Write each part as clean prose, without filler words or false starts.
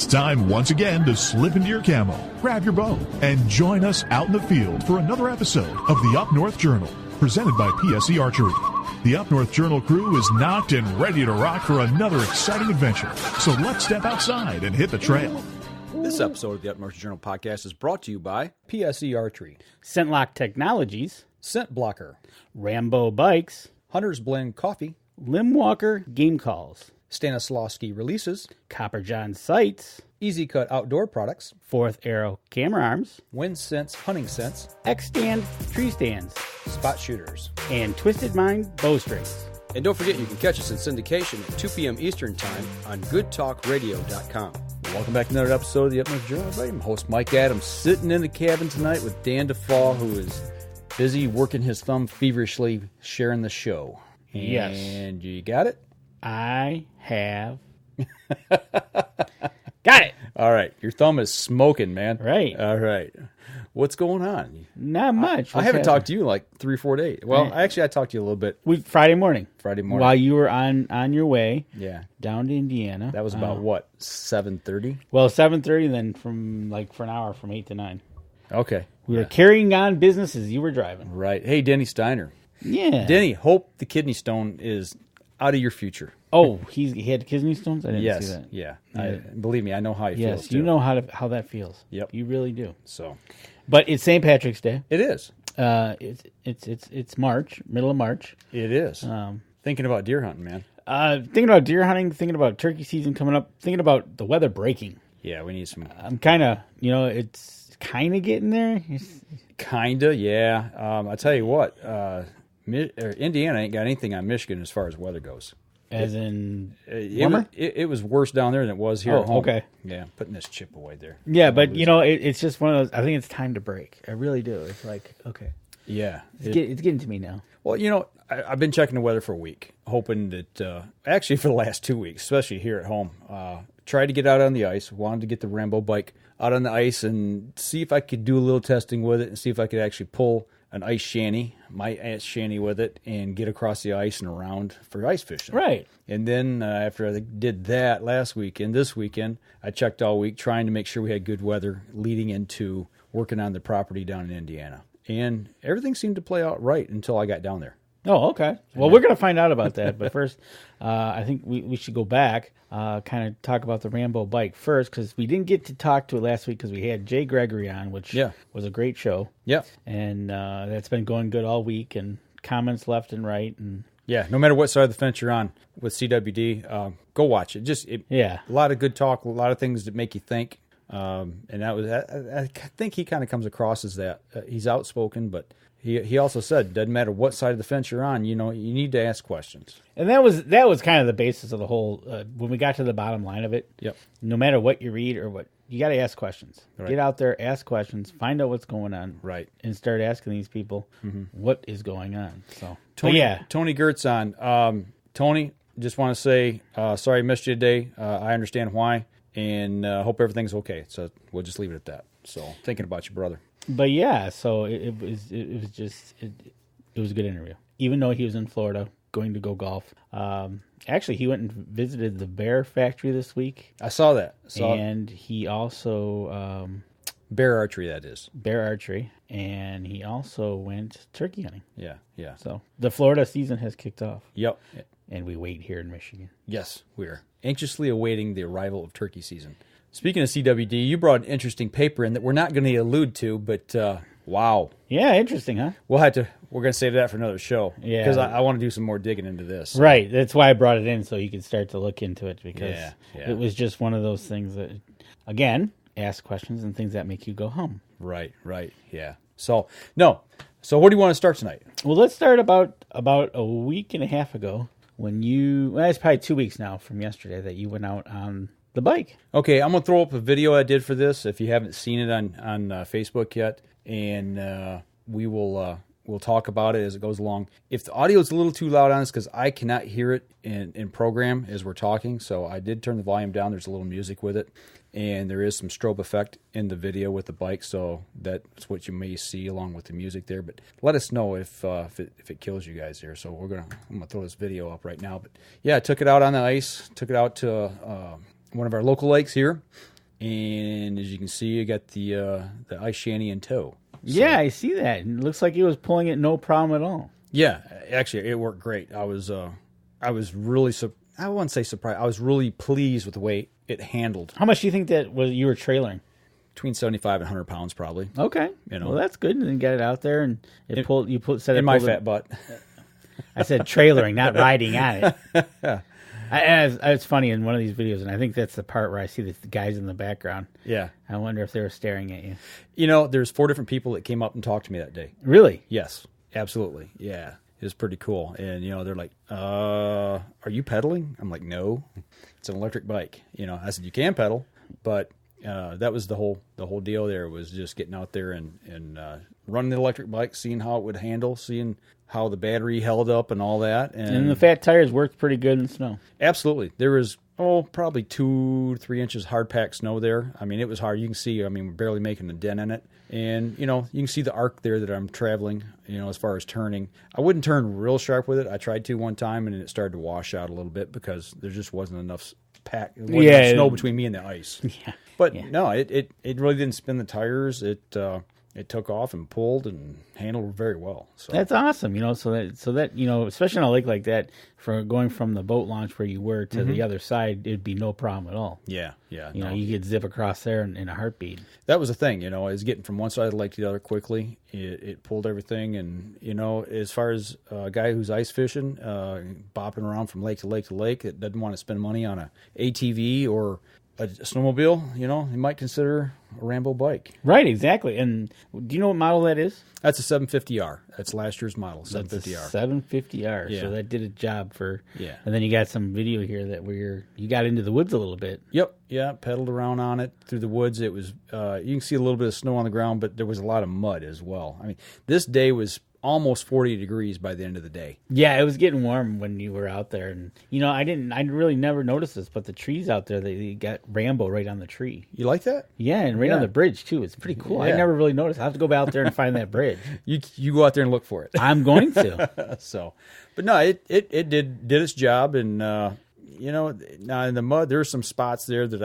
time once again to slip into your camo, grab your bow, and join us out in the field for another episode of the Up North Journal, presented by PSE Archery. The Up North Journal crew is knocked and ready to rock for another exciting adventure. So let's step outside and hit the trail. This episode of the Up North Journal podcast is brought to you by PSE Archery, ScentLock Technologies, Scent Blocker, Rambo Bikes, Hunter's Blend Coffee, Limwalker Game Calls, Stanislawski Releases, Copper John Sights, Easy Cut Outdoor Products, Fourth Arrow Camera Arms, Wind Sense Hunting Sense, X-Stand Tree Stands, Spot Shooters, and Twisted Mind Bowstrings. And don't forget you can catch us in syndication at 2 p.m. Eastern Time on goodtalkradio.com. Welcome back to another episode of the Up North Journal, everybody. I'm host Mike Adams, sitting in the cabin tonight with Dan DeFaw, who is busy working his thumb feverishly, sharing the show. Yes. And you got it? I have got it. All right. Your thumb is smoking, man. Right. All right. What's going on? Not much. I haven't talked to you in like 3 or 4 days. Well, actually, I talked to you a little bit. Friday morning. While you were on your way down to Indiana. That was about what, 7:30? Well, 7:30, then for an hour from 8 to 9. Okay. We were carrying on business as you were driving. Right. Hey, Denny Steiner. Yeah. Denny, hope the kidney stone is out of your future. Oh, he had kidney stones? I didn't see that. Yeah. Believe me, I know how he feels. Yes, you know how that feels. Yep. You really do. So, but it's St. Patrick's Day. it is. It's March, middle of March. It is. Thinking about deer hunting, man. Thinking about deer hunting, thinking about turkey season coming up, thinking about the weather breaking. Yeah, we need some. I'm kind of, it's kind of getting there. Kinda, yeah. I tell you what, Indiana ain't got anything on Michigan as far as weather goes. As in warmer? It was worse down there than it was here at home. Okay. Yeah, putting this chip away there. Yeah, but it's just one of those. I think it's time to break. I really do. It's like, okay. Yeah. It's getting to me now. Well, I've been checking the weather for a week, hoping that, actually for the last 2 weeks, especially here at home, tried to get out on the ice, wanted to get the Rambo bike out on the ice and see if I could do a little testing with it and see if I could actually pull an ice shanty, my ice shanty with it, and get across the ice and around for ice fishing. Right. And then after I did that last weekend, this weekend, I checked all week trying to make sure we had good weather leading into working on the property down in Indiana. And everything seemed to play out right until I got down there. Oh, okay. Well, we're going to find out about that. But first, I think we should go back, kind of talk about the Rambo bike first, because we didn't get to talk to it last week because we had Jay Gregory on, which was a great show. Yeah. And that's been going good all week, and comments left and right. And yeah, no matter what side of the fence you're on with CWD, go watch it. A lot of good talk, a lot of things that make you think. And that was, I think he kind of comes across as that. He's outspoken, but he also said, doesn't matter what side of the fence you're on, you need to ask questions. And that was kind of the basis of the whole, when we got to the bottom line of it. Yep. No matter what you read or what, you got to ask questions. Right. Get out there, ask questions, find out what's going on. Right. And start asking these people what is going on. So, Tony Gertz on. Tony, just want to say, sorry I missed you today. I understand why, and hope everything's okay. So we'll just leave it at that. So thinking about you, brother. But yeah, so it was a good interview. Even though he was in Florida going to go golf. Actually, he went and visited the Bear Factory this week. I saw that. And he also Bear archery, that is. Bear archery, and he also went turkey hunting. Yeah. So the Florida season has kicked off. Yep. And we wait here in Michigan. Yes, we're anxiously awaiting the arrival of turkey season. Speaking of CWD, you brought an interesting paper in that we're not going to allude to, but wow. Yeah, interesting, huh? We're going to save that for another show. Yeah. Because I want to do some more digging into this. Right. That's why I brought it in, so you could start to look into it, because Yeah. it was just one of those things that, again, ask questions and things that make you go hum. Right. Yeah. So where do you want to start tonight? Well, let's start about a week and a half ago when it's probably 2 weeks now from yesterday that you went out on the bike. Okay, I'm going to throw up a video I did for this if you haven't seen it on Facebook yet, and we'll talk about it as it goes along. If the audio is a little too loud on us, because I cannot hear it in program as we're talking, so I did turn the volume down. There's a little music with it, and there is some strobe effect in the video with the bike, so that's what you may see along with the music there. But let us know if it kills you guys there. So I'm gonna throw this video up right now. But yeah, I took it out on the ice, took it out to one of our local lakes here, And as you can see, you got the ice shanty in tow. So, yeah, I see that. It looks like he was pulling it no problem at all. Yeah, actually, it worked great. I was really, I wouldn't say surprised. I was really pleased with the way it handled. How much do you think that was you were trailering? Between 75 and 100 pounds, probably. Okay. Well, that's good. And then get it out there and in my fat butt. I said trailering, not riding on it. It's funny in one of these videos, and I think that's the part where I see the guys in the background. Yeah. I wonder if they were staring at you. You know, there's 4 different people that came up and talked to me that day. Really? Yes, absolutely. Yeah. It was pretty cool. And, you know, they're like, are you pedaling? I'm like, no, it's an electric bike. You know, I said, you can pedal, but that was the whole deal there was just getting out there and running the electric bike, seeing how it would handle, seeing how the battery held up and all that. And the fat tires worked pretty good in snow. Absolutely. There was, probably 2 to 3 inches hard packed snow there. I mean, it was hard. You can see, we're barely making a dent in it. And, you know, you can see the arc there that I'm traveling, you know, as far as turning. I wouldn't turn real sharp with it. I tried to one time, and it started to wash out a little bit because there just wasn't enough enough snow between me and the ice. Yeah. But no, it really didn't spin the tires. It took off and pulled and handled very well. So that's awesome, you know. So that you know, especially on a lake like that, for going from the boat launch where you were to the other side, it'd be no problem at all. Yeah. You know, you could zip across there in a heartbeat. That was the thing, you know, is getting from one side of the lake to the other quickly. It pulled everything, and you know, as far as a guy who's ice fishing, bopping around from lake to lake to lake, that doesn't want to spend money on a ATV or a snowmobile, you know, you might consider a Rambo bike. Right, exactly. And do you know what model that is? That's a 750R. That's last year's model, 750R. 750R. Yeah. So that did a job for. Yeah. And then you got some video here that you got into the woods a little bit. Yep. Yeah. Pedaled around on it through the woods. It was. You can see a little bit of snow on the ground, but there was a lot of mud as well. I mean, this day was almost 40 degrees by the end of the day. Yeah, it was getting warm when you were out there, and you know, I really never noticed this, but the trees out there, they got Rambo right on the tree. You like that? Yeah, and right on the bridge too. It's pretty cool. Yeah. I never really noticed. I have to go out there and find that bridge. You go out there and look for it. I'm going to. So, but no, it did its job, and you know, now in the mud, there were some spots there that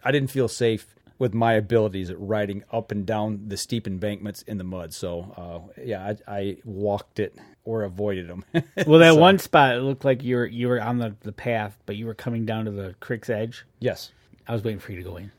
I didn't feel safe with my abilities at riding up and down the steep embankments in the mud. So, I walked it or avoided them. Well, that one spot, it looked like you were on the path, but you were coming down to the creek's edge. Yes. I was waiting for you to go in.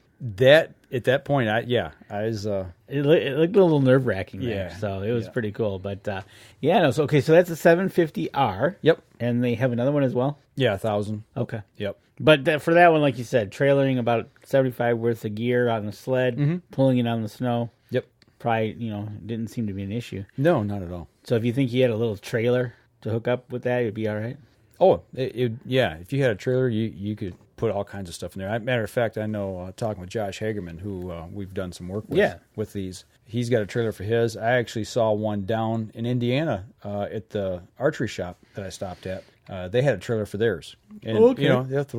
At that point, I was. It looked a little nerve wracking there, so it was pretty cool. But so that's a 750R. Yep. And they have another one as well. Yeah, 1,000. Okay. Yep. But for that one, like you said, trailering about 75 worth of gear on the sled, pulling it on the snow. Yep. Probably, didn't seem to be an issue. No, not at all. So if you think you had a little trailer to hook up with that, it'd be all right? Oh, yeah. If you had a trailer, you could put all kinds of stuff in there. Matter of fact, I know, talking with Josh Hagerman, who we've done some work with these. He's got a trailer for his. I actually saw one down in Indiana at the archery shop that I stopped at. They had a trailer for theirs. And,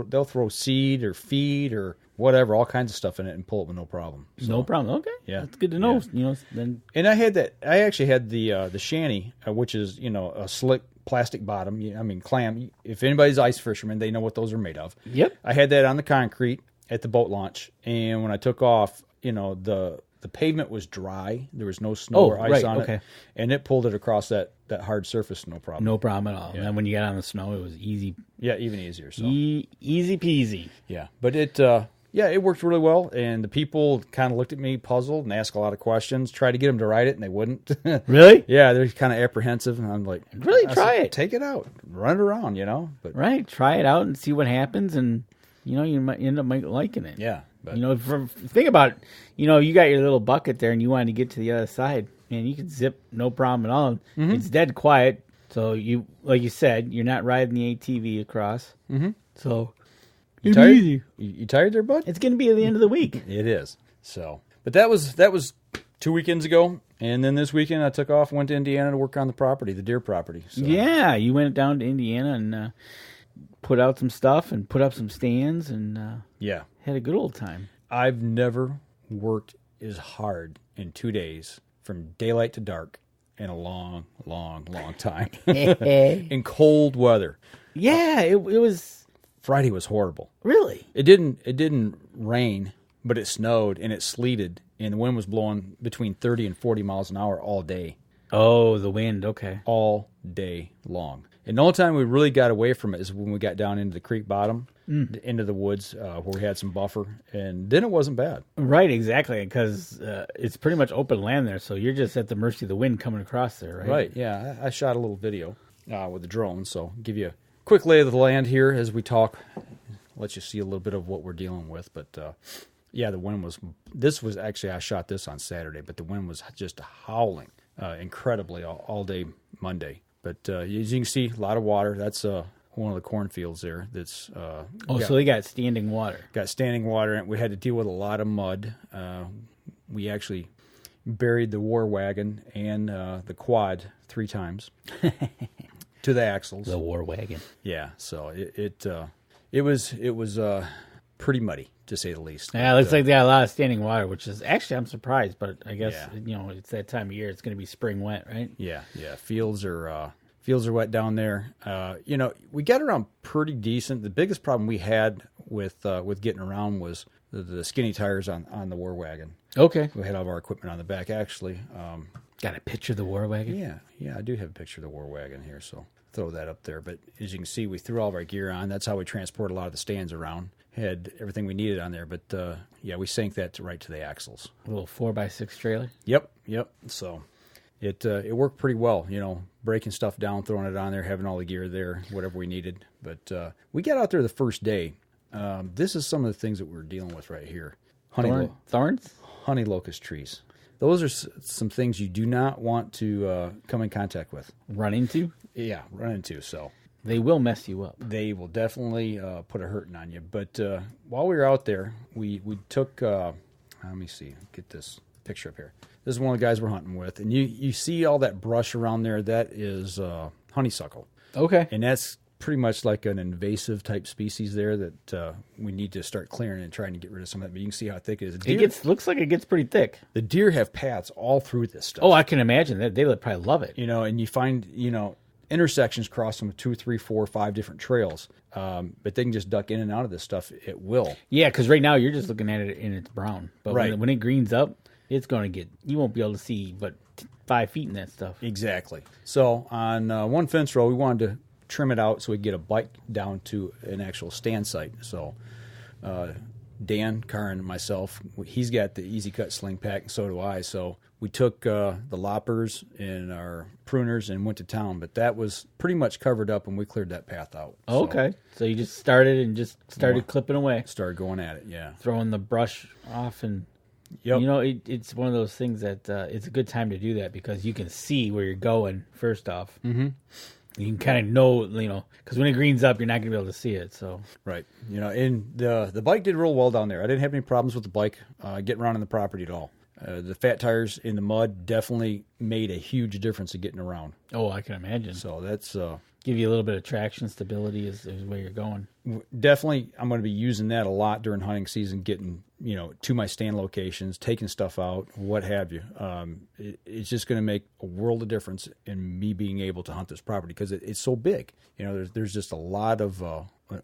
they'll throw seed or feed or whatever, all kinds of stuff in it and pull it with no problem. So, no problem. Okay. Yeah. That's good to know. Yeah. Then. And I actually had the Shanty, which is, a slick plastic bottom. Clam. If anybody's ice fisherman, they know what those are made of. Yep. I had that on the concrete at the boat launch. And when I took off, the pavement was dry. There was no snow or ice on it. And it pulled it across that hard surface, no problem. No problem at all. Yeah. And then when you got on the snow, it was easy. Yeah, even easier. So easy peasy. Yeah. But it worked really well. And the people kind of looked at me puzzled and asked a lot of questions. Tried to get them to ride it, and they wouldn't. Really? Yeah, they're kind of apprehensive. And I'm like, really, try it. Take it out. Run it around, But, right. Try it out and see what happens. And, you might end up liking it. Yeah. But, think about, you got your little bucket there and you wanted to get to the other side, man, you could zip no problem at all. Mm-hmm. It's dead quiet. So like you said, you're not riding the ATV across. Mm-hmm. So you tired? Easy. You tired there, bud? It's going to be at the end of the week. It is. So, but that was 2 weekends ago. And then this weekend I took off and went to Indiana to work on the property, the deer property. So. Yeah. You went down to Indiana and, put out some stuff and put up some stands and had a good old time. I've never worked as hard in 2 days from daylight to dark in a long, long, long time. In cold weather. Yeah, it was. Friday was horrible. Really? It didn't rain but it snowed and it sleeted, and the wind was blowing between 30 and 40 miles an hour all day. Oh, the wind. Okay. All day long. And the only time we really got away from it is when we got down into the creek bottom, into the woods, where we had some buffer, and then it wasn't bad. Right, exactly, because it's pretty much open land there, so you're just at the mercy of the wind coming across there, right? Right, yeah. I shot a little video with the drone, so give you a quick lay of the land here as we talk. Let you see a little bit of what we're dealing with, but yeah, the wind was. This was actually, I shot this on Saturday, but the wind was just howling incredibly all day Monday. But as you can see, a lot of water. That's one of the cornfields there. That's so they got standing water. Got standing water, and we had to deal with a lot of mud. We actually buried the war wagon and the quad 3 times to the axles. The war wagon. Yeah, so it was pretty muddy, to say the least. Yeah, it looks like they got a lot of standing water, which is actually, I'm surprised, but I guess it's that time of year. It's going to be spring wet, right? Yeah. Fields are wet down there. We got around pretty decent. The biggest problem we had with getting around was the skinny tires on the war wagon. Okay, we had all of our equipment on the back. Actually, got a picture of the war wagon. Yeah, I do have a picture of the war wagon here, so throw that up there. But as you can see, we threw all of our gear on. That's how we transport a lot of the stands around. Had everything we needed on there, but we sank that right to the axles. A little 4x6 trailer. Yep. So it worked pretty well. Breaking stuff down, throwing it on there, having all the gear there, whatever we needed. But we got out there the first day. This is some of the things that we were dealing with right here. Thorns? Honey locust trees. Those are some things you do not want to come in contact with. Run into? Yeah, run into. So they will mess you up. They will definitely put a hurting on you. But while we were out there, we took. Let me see. Get this picture up here. This is one of the guys we're hunting with, and you see all that brush around there. That is Honey Suckle. Okay, and that's pretty much like an invasive type species there that we need to start clearing and trying to get rid of some of that. But you can see how thick it is. It looks like it gets pretty thick. The deer have paths all through this stuff. Oh, I can imagine that. They would probably love it. And you find intersections cross them with 2, 3, 4, 5 different trails. But they can just duck in and out of this stuff at will. Yeah, because right now you're just looking at it and it's brown. But right. when it greens up, it's going to you won't be able to see but 5 feet in that stuff. Exactly. So on one fence row, we wanted to trim it out so we could get a bike down to an actual stand site. So Dan, Carr, and myself, he's got the Easy Cut sling pack, and so do I. So we took the loppers and our pruners and went to town, but that was pretty much covered up and we cleared that path out. Okay. So you just started clipping away. Started going at it, yeah. Throwing the brush off and... Yep. It's one of those things that it's a good time to do that because you can see where you're going, first off. Mm-hmm. You can kind of know, because when it greens up, you're not going to be able to see it. So right. And the bike did real well down there. I didn't have any problems with the bike getting around on the property at all. The fat tires in the mud definitely made a huge difference in getting around. Oh, I can imagine. So that's... give you a little bit of traction, stability is where you're going. Definitely, I'm going to be using that a lot during hunting season, getting, to my stand locations, taking stuff out, what have you. It's just going to make a world of difference in me being able to hunt this property because it's so big. There's just a lot of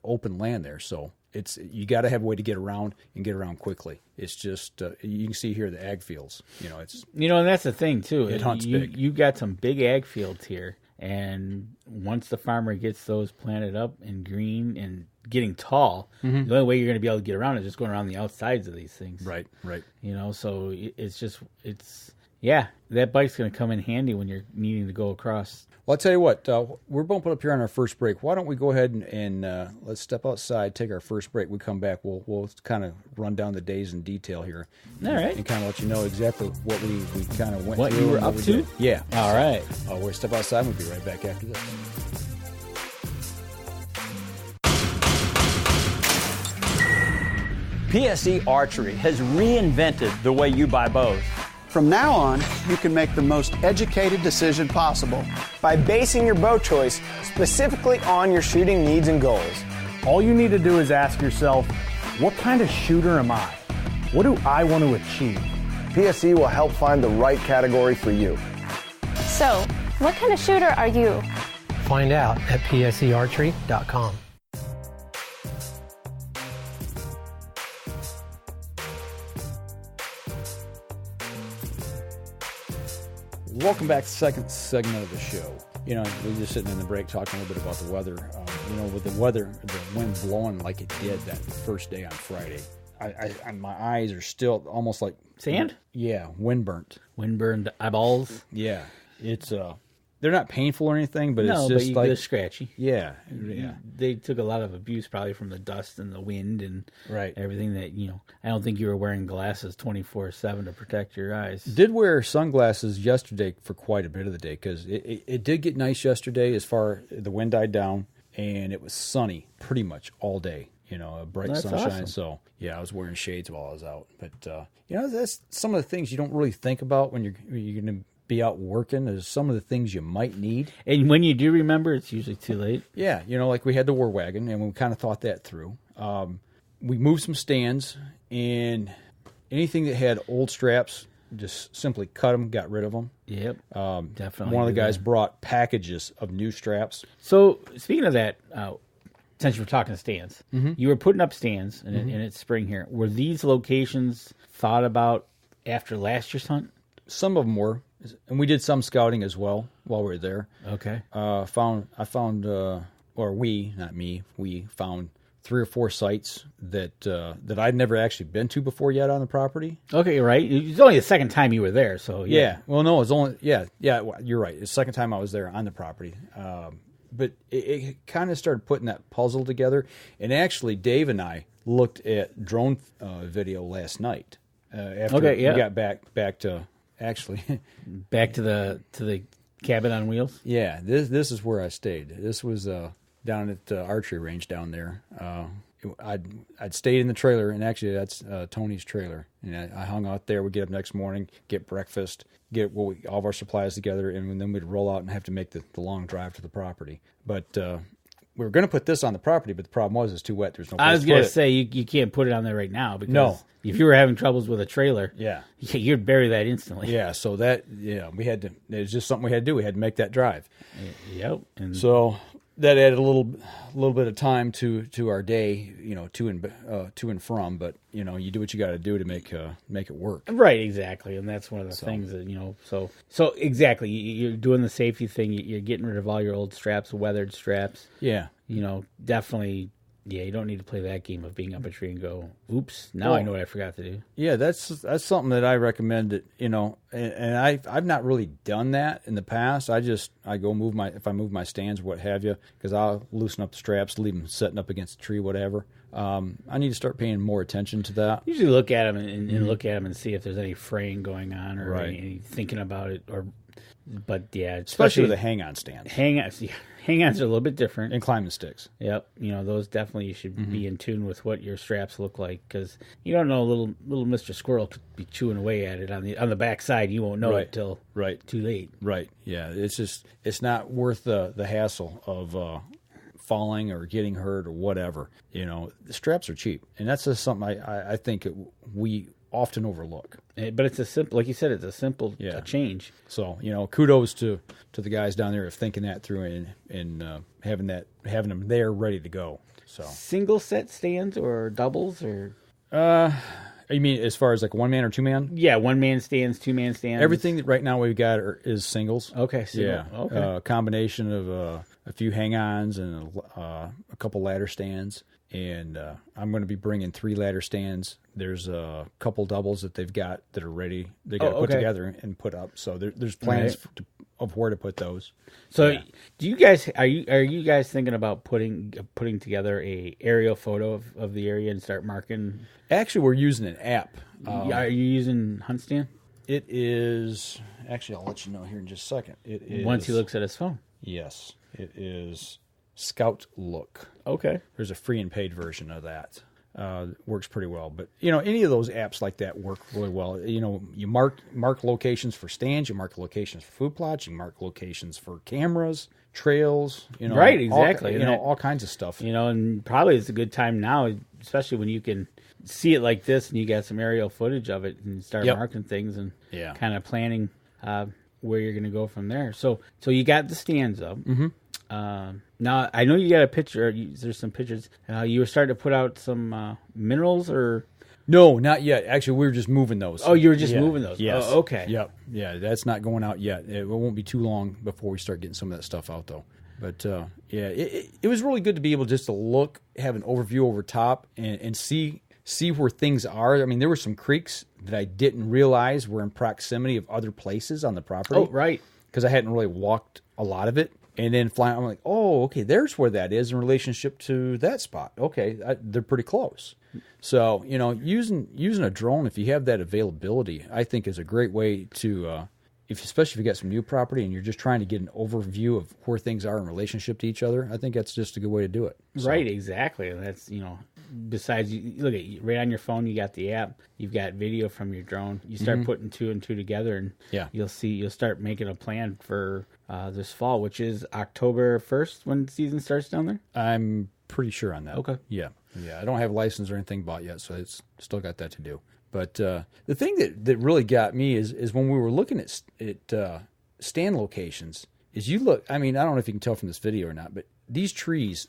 open land there. So you got to have a way to get around and get around quickly. It's just, you can see here the ag fields. And that's the thing, too. It hunts big. You got some big ag fields here. And once the farmer gets those planted up and green and getting tall, the only way you're going to be able to get around is just going around the outsides of these things. Right. So that bike's going to come in handy when you're needing to go across. Well, I'll tell you what, we're bumping up here on our first break. Why don't we go ahead and let's step outside, take our first break. We come back, we'll kind of run down the days in detail here. All right. And kind of let you know exactly what we kind of went through. What you were up to? Yeah. All right. We'll step outside and we'll be right back after this. PSE Archery has reinvented the way you buy bows. From now on, you can make the most educated decision possible by basing your bow choice specifically on your shooting needs and goals. All you need to do is ask yourself, what kind of shooter am I? What do I want to achieve? PSE will help find the right category for you. So, what kind of shooter are you? Find out at psearchery.com. Welcome back to the second segment of the show. You know, we're just sitting in the break talking a little bit about the weather. With the weather, the wind blowing like it did that first day on Friday, my eyes are still almost like sand. Yeah, windburnt eyeballs. Yeah, it's they're not painful or anything, but it's just but like they're scratchy. Yeah. They took a lot of abuse probably from the dust and the wind and everything that, I don't think you were wearing glasses 24/7 to protect your eyes. Did wear sunglasses yesterday for quite a bit of the day because it did get nice yesterday as far the wind died down and it was sunny pretty much all day. A bright sunshine. Awesome. So, I was wearing shades while I was out. But, that's some of the things you don't really think about when you're going to be out working is some of the things you might need. And when you do remember, it's usually too late. Yeah, like we had the war wagon, and we kind of thought that through. We moved some stands, and anything that had old straps, just simply cut them, got rid of them. Yep, definitely. One of the guys brought packages of new straps. So, speaking of that, since you were talking stands, you were putting up stands, and it's spring here. Were these locations thought about after last year's hunt? Some of them were. And we did some scouting as well while we were there. Okay. We found 3 or 4 sites that I'd never actually been to before yet on the property. Okay, right. It's only the second time you were there, so yeah. Well, no, it's only you're right. It's the second time I was there on the property. But it kind of started putting that puzzle together. And actually, Dave and I looked at drone video last night after we got back to. Actually, back to the cabin on wheels. Yeah, this is where I stayed. This was down at the archery range down there. I'd stayed in the trailer, and actually that's Tony's trailer. And I hung out there. We'd get up next morning, get breakfast, get all of our supplies together, and then we'd roll out and have to make the long drive to the property. But we were going to put this on the property, but the problem was it's too wet. There's no place I was going to put say you can't put it on there right now because if you were having troubles with a trailer, you'd bury that instantly. Yeah, so we had to. It was just something we had to do. We had to make that drive. Yep. And so that added a little bit of time to our day, to and from. But you do what you got to do to make it work. Right, exactly, and that's one of the things that So exactly, you're doing the safety thing. You're getting rid of all your old straps, weathered straps. Yeah, definitely. Yeah, you don't need to play that game of being up a tree and go, "Oops!" Now I know what I forgot to do. Yeah, that's something that I recommend. That and I've not really done that in the past. I go move my stands, what have you, because I'll loosen up the straps, leave them setting up against the tree, whatever. I need to start paying more attention to that. Usually look at them and look at them and see if there's any fraying going on or any thinking about it. But yeah, especially with the hang-on stands. Hang-ons are a little bit different. And climbing sticks. Yep. Those definitely you should be in tune with what your straps look like because you don't know little Mr. Squirrel could be chewing away at it on the back side. You won't know it till too late. Right. Yeah. It's not worth the hassle of falling or getting hurt or whatever. The straps are cheap, and that's just something I think we often overlook. But it's a simple, like you said, it's a simple change. So kudos to the guys down there of thinking that through and having them there ready to go. So single set stands or doubles or you mean as far as like 1-man or 2-man? Yeah, 1-man stands, 2-man stands. Everything that right now we've got is singles. Okay, yeah, okay. A combination of a few hang-ons and a couple ladder stands. And I'm going to be bringing 3 ladder stands. There's a couple doubles that they've got that are ready. They got to put together and put up. So there's plans of where to put those. So do you guys are you guys thinking about putting together a aerial photo of the area and start marking? Actually, we're using an app. Are you using HuntStand? It is. Actually, I'll let you know here in just a second. It is. Once he looks at his phone. Yes, it is. Scout Look. Okay. There's a free and paid version of that. Works pretty well. But, any of those apps like that work really well. You mark locations for stands, you mark locations for food plots, you mark locations for cameras, trails, Right, exactly. All kinds of stuff. And probably it's a good time now, especially when you can see it like this and you got some aerial footage of it and start marking things and kind of planning where you're going to go from there. So you got the stands up. Mm-hmm. Now, I know you got a picture. There's some pictures. You were starting to put out some minerals or No, not yet. Actually, we were just moving those. Oh, you were just moving those? Yes. Oh, okay. Yep. Yeah, that's not going out yet. It won't be too long before we start getting some of that stuff out, though. But, it was really good to be able just to look, have an overview over top, and see where things are. I mean, there were some creeks that I didn't realize were in proximity of other places on the property. Oh, right. Because I hadn't really walked a lot of it. And then I'm like, oh, okay, there's where that is in relationship to that spot. Okay, they're pretty close. So, using a drone, if you have that availability, I think is a great way to, especially if you got some new property and you're just trying to get an overview of where things are in relationship to each other. I think that's just a good way to do it. So. Right, exactly. And that's, besides, look at right on your phone, you got the app, you've got video from your drone. You start putting 2 and 2 together, and you'll start making a plan for this fall, which is October 1st when the season starts down there. I'm pretty sure on that. Okay. Yeah. I don't have a license or anything bought yet, so it's still got that to do. But the thing that really got me is when we were looking at stand locations, is you look. I mean, I don't know if you can tell from this video or not, but these trees,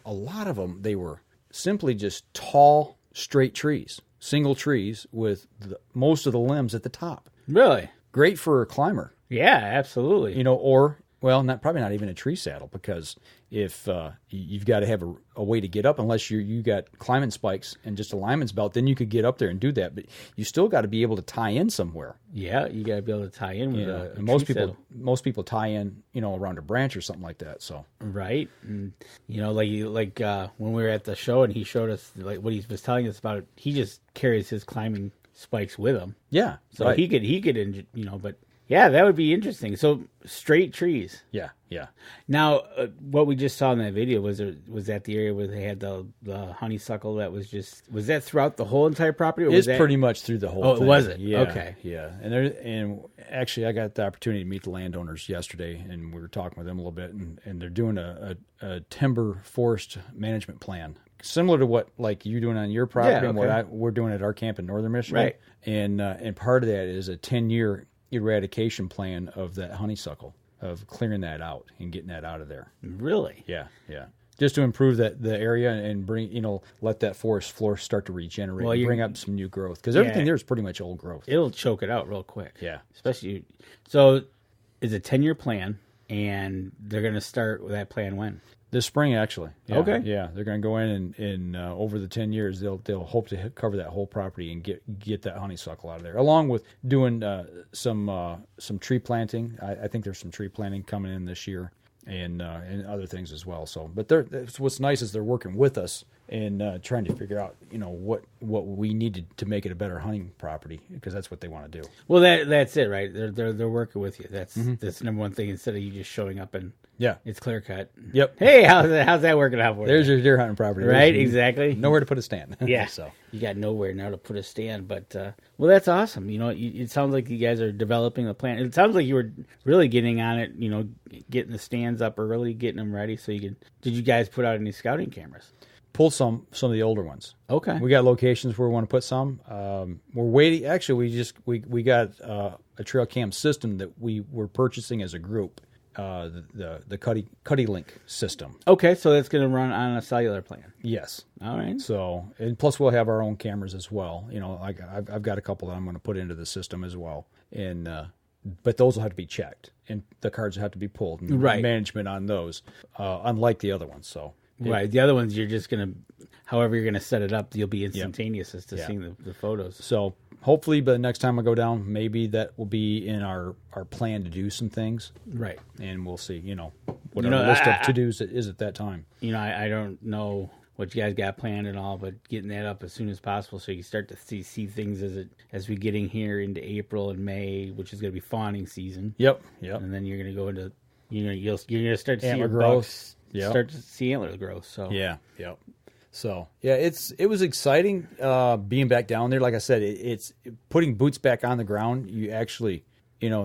a lot of them, they were simply just tall, straight trees, single trees with most of the limbs at the top. Really? Great for a climber. Yeah, absolutely. Or, well, probably not even a tree saddle, because if you've got to have a way to get up, unless you got climbing spikes and just a lineman's belt, then you could get up there and do that. But you still got to be able to tie in somewhere. Yeah, you got to be able to tie in with a most people tie in, around a branch or something like that. So right, and like when we were at the show and he showed us like what he was telling us about it, he just carries his climbing spikes with him. Yeah, so right. he could but. Yeah, that would be interesting. So straight trees. Yeah. Now, what we just saw in that video was that the area where they had the honeysuckle that was that throughout the whole entire property? Or it's pretty much through the whole thing. Was it? Yeah. Okay. Yeah. And actually, I got the opportunity to meet the landowners yesterday, and we were talking with them a little bit, and they're doing a timber forest management plan, similar to what like you doing on your property and what we're doing at our camp in northern Michigan. Right. And part of that is a 10-year eradication plan of that honeysuckle, of clearing that out and getting that out of there. Really? Yeah. Just to improve the area and bring, let that forest floor start to regenerate and bring up some new growth, because everything there is pretty much old growth. It'll choke it out real quick. Yeah. Especially, so it's a 10-year plan, and they're going to start with that plan when? This spring, actually. Yeah, okay. Yeah, they're going to go in and over the 10 years, they'll hope to cover that whole property and get that honeysuckle out of there, along with doing some tree planting. I think there's some tree planting coming in this year, and other things as well. So, but what's nice is they're working with us and trying to figure out what we needed to make it a better hunting property, because that's what they want to do. Well, that's it, right? They're working with you. That's number one thing, instead of you just showing up and it's clear cut. Yep. Hey, how's that working out for you? There's your deer hunting property, right? Exactly. Nowhere to put a stand. Yeah. So you got nowhere now to put a stand, but well, that's awesome. It sounds like you guys are developing a plan. It sounds like you were really getting on it. Getting the stands up early, getting them ready so you could. Did you guys put out any scouting cameras? Pull some of the older ones. Okay. We got locations where we want to put some. We're waiting. Actually, we got a trail cam system that we were purchasing as a group. The Cuddy Link system. Okay, so that's going to run on a cellular plan. Yes. All right. So, and plus we'll have our own cameras as well. I've got a couple that I'm going to put into the system as well, and but those will have to be checked, and the cards will have to be pulled, and management on those, unlike the other ones. So. Right. The other ones, you're just going to, however you're going to set it up, you'll be instantaneous as to seeing the photos. So hopefully by the next time I go down, maybe that will be in our plan to do some things. Right. And we'll see, what our list of to-dos is at that time. I don't know what you guys got planned and all, but getting that up as soon as possible so you can start to see things as we getting here into April and May, which is going to be fawning season. Yep. And then you're going to go into, you're going to start to see your growth. bucks. Yep. Start to see antlers grow. So yep. So it was exciting being back down there. Like I said, it's putting boots back on the ground. You actually,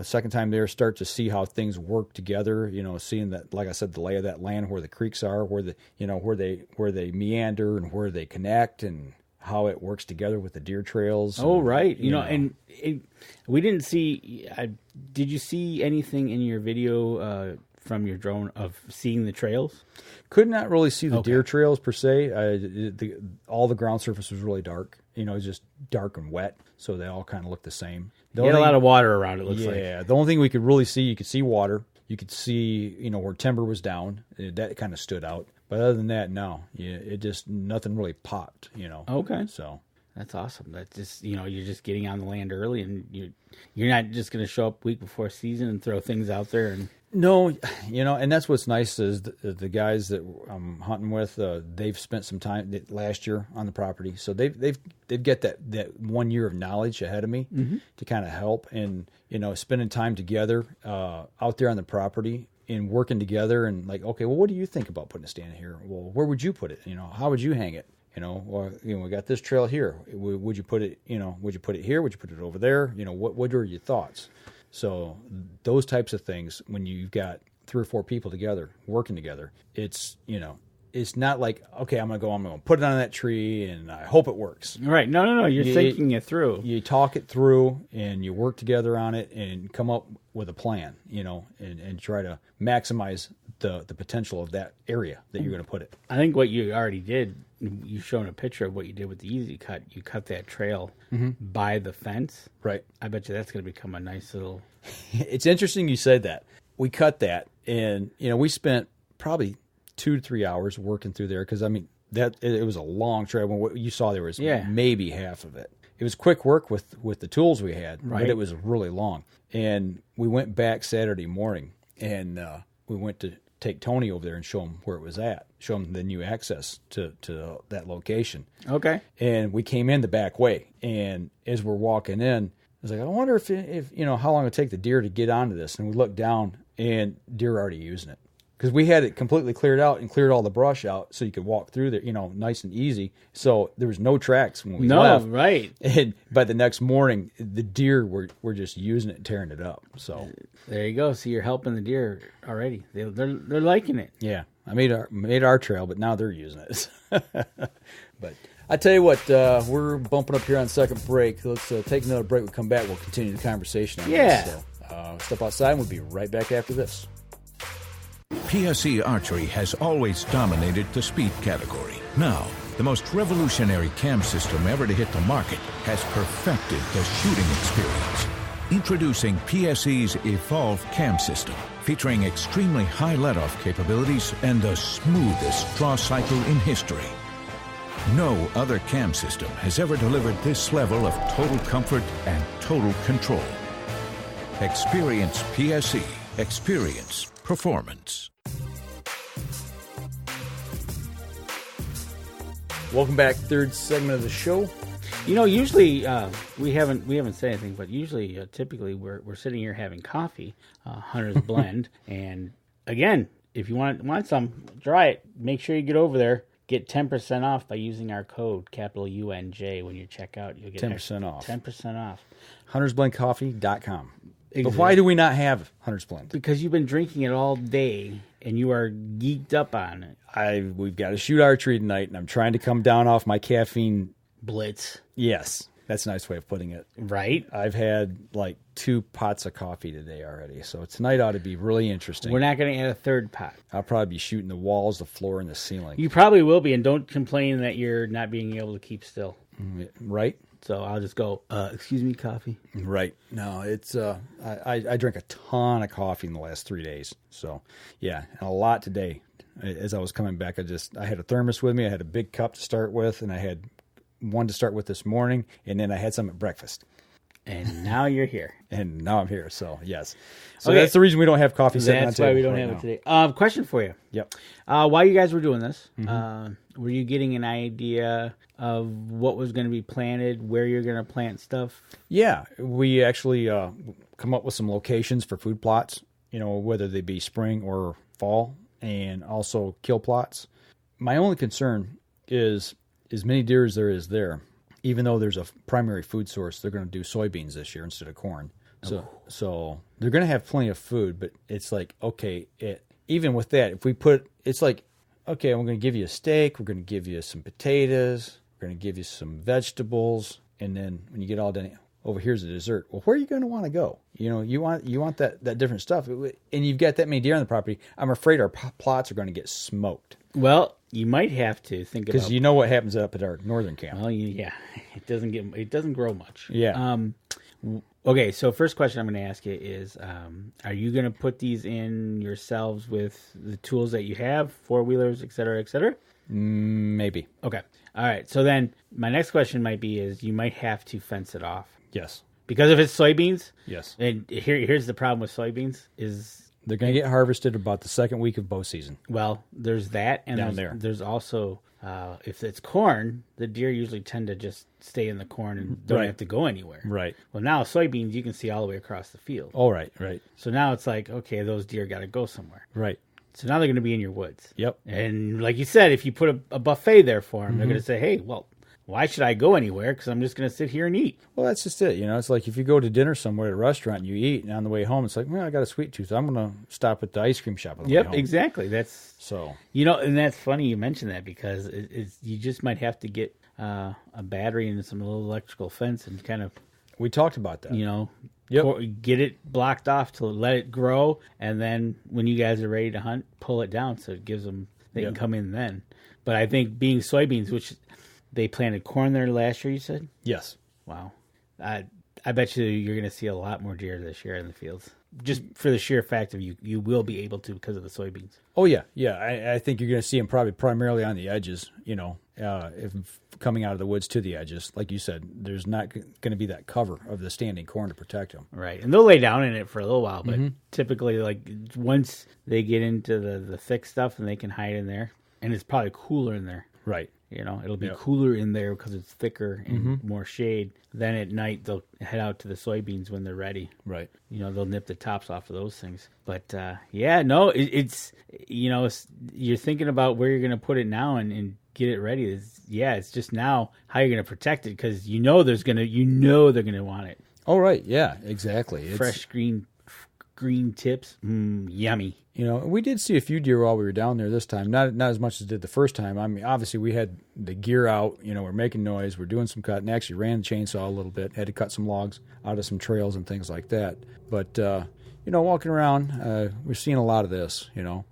second time there, start to see how things work together. Seeing that, like I said, the lay of that land, where the creeks are, where they meander and where they connect, and how it works together with the deer trails. Oh, right. And we didn't see. Did you see anything in your video from your drone of seeing the trails? Could not really see the deer trails per se. All the ground surface was really dark. It was just dark and wet, so they all kind of looked the same. You had a lot of water around, it looks like. Yeah, the only thing we could really see, you could see water. You could see, where timber was down. That kind of stood out. But other than that, no. It just, nothing really popped, Okay. So that's awesome. That's just, you're just getting on the land early, and you're not just going to show up week before season and throw things out there. And no, and that's what's nice is the guys that I'm hunting with. They've spent some time last year on the property, so they've got that 1 year of knowledge ahead of me to kind of help, and spending time together out there on the property and working together, and like, okay, well, what do you think about putting a stand here? Well, where would you put it? How would you hang it? We got this trail here. Would you put it? Would you put it here? Would you put it over there? What are your thoughts? So those types of things, when you've got 3 or 4 people together working together, it's it's not like, okay, I'm gonna put it on that tree and I hope it works. Right? No. You're thinking it through. You talk it through and you work together on it and come up with a plan. And try to maximize the potential of that area that you're going to put it. I think what you already did, you've shown a picture of what you did with the Easy Cut. You cut that trail by the fence. Right. I bet you that's going to become a nice little... It's interesting you said that. We cut that, and we spent probably 2 to 3 hours working through there, because it was a long trail. When what you saw there was maybe half of it. It was quick work with the tools we had, but it was really long. And we went back Saturday morning, and we went to take Tony over there and show him where it was at, show him the new access to that location. Okay. And we came in the back way, and as we're walking in, I was like, I wonder if how long it would take the deer to get onto this. And we looked down, and deer are already using it, because we had it completely cleared out and cleared all the brush out so you could walk through there, nice and easy. So there was no tracks when we left. No, right. And by the next morning, the deer were just using it and tearing it up. So there you go. So you're helping the deer already. They're liking it. Yeah, I made our trail, but now they're using it. But I tell you what, we're bumping up here on second break. Let's take another break. We'll come back. We'll continue the conversation on this. So, step outside, and we'll be right back after this. PSE Archery has always dominated the speed category. Now, the most revolutionary cam system ever to hit the market has perfected the shooting experience. Introducing PSE's Evolve Cam System, featuring extremely high let-off capabilities and the smoothest draw cycle in history. No other cam system has ever delivered this level of total comfort and total control. Experience PSE. Experience performance. Welcome back, third segment of the show. Usually we haven't said anything, but usually, typically, we're sitting here having coffee, Hunter's Blend, and again, if you want some, try it. Make sure you get over there. Get 10% off by using our code, capital UNJ, when you check out. You'll get 10% off. 10% off. HuntersBlendCoffee.com. Exactly. But why do we not have Hunter's Blend? Because you've been drinking it all day, and you are geeked up on it. We've got to shoot archery tonight, and I'm trying to come down off my caffeine blitz. Yes, that's a nice way of putting it. Right? I've had like 2 pots of coffee today already, so tonight ought to be really interesting. We're not going to add a third pot. I'll probably be shooting the walls, the floor, and the ceiling. You probably will be, and don't complain that you're not being able to keep still. Right? So I'll just go, excuse me, coffee. Right. No, it's I drank a ton of coffee in the last 3 days. So yeah, and a lot today. As I was coming back, I had a thermos with me. I had a big cup to start with, and I had one to start with this morning, and then I had some at breakfast. And now you're here. And now I'm here. So yes. So that's the reason we don't have coffee sitting on the table. That's why we don't have it today. Question for you. Yep. While you guys were doing this, were you getting an idea of what was going to be planted, where you're going to plant stuff? Yeah, we actually come up with some locations for food plots, whether they be spring or fall, and also kill plots. My only concern is as many deer as there is there, even though there's a primary food source, they're going to do soybeans this year instead of corn. So they're going to have plenty of food, but it's like, okay, even with that, if we it's like, okay, I'm going to give you a steak, we're going to give you some potatoes, we're going to give you some vegetables, and then when you get all done, over here's a dessert. Well, where are you going to want to go? You want that different stuff, and you've got that many deer on the property. I'm afraid our plots are going to get smoked. Well, you might have to think about, because you know what happens up at our northern camp. Well, yeah, it doesn't grow much. Yeah. Okay, so first question I'm going to ask you is, are you going to put these in yourselves with the tools that you have, 4-wheelers, et cetera, et cetera? Maybe. Okay. All right. So then my next question might be is you might have to fence it off. Yes. Because if it's soybeans. Yes. And here's the problem with soybeans is they're going to get harvested about the second week of bow season. Well, there's that, and there's also if it's corn, the deer usually tend to just stay in the corn and don't have to go anywhere. Right. Well, now soybeans you can see all the way across the field. Oh, right. So now it's like, okay, those deer got to go somewhere. Right. So now they're going to be in your woods. Yep. And like you said, if you put a buffet there for them, they're going to say, hey, well, why should I go anywhere? Because I'm just going to sit here and eat. Well, that's just it. It's like if you go to dinner somewhere at a restaurant and you eat, and on the way home, it's like, well, I got a sweet tooth. I'm going to stop at the ice cream shop on the way home. Exactly. That's so. And that's funny you mentioned that because you just might have to get a battery and some little electrical fence and kind of. We talked about that. Get it blocked off to let it grow, and then when you guys are ready to hunt, pull it down so it gives them they can come in then. But I think being soybeans, which they planted corn there last year, you said? Yes. Wow. I bet you're going to see a lot more deer this year in the fields, just for the sheer fact of you will be able to because of the soybeans. Oh yeah. I think you're going to see them probably primarily on the edges. If coming out of the woods to the edges, like you said, there's not going to be that cover of the standing corn to protect them. Right, and they'll lay down in it for a little while, but typically, like once they get into the thick stuff, and they can hide in there, and it's probably cooler in there. Right. It'll be cooler in there because it's thicker and more shade. Then at night they'll head out to the soybeans when they're ready. Right. They'll nip the tops off of those things. But it's you're thinking about where you're going to put it now and get it ready. It's just now how you're going to protect it because they're going to want it. Oh right, yeah, exactly. Fresh green tips, yummy. We did see a few deer while we were down there this time. Not as much as did the first time. I mean, obviously we had the gear out. We're making noise. We're doing some cutting. Actually ran the chainsaw a little bit. Had to cut some logs out of some trails and things like that. But walking around, we're seeing a lot of this. A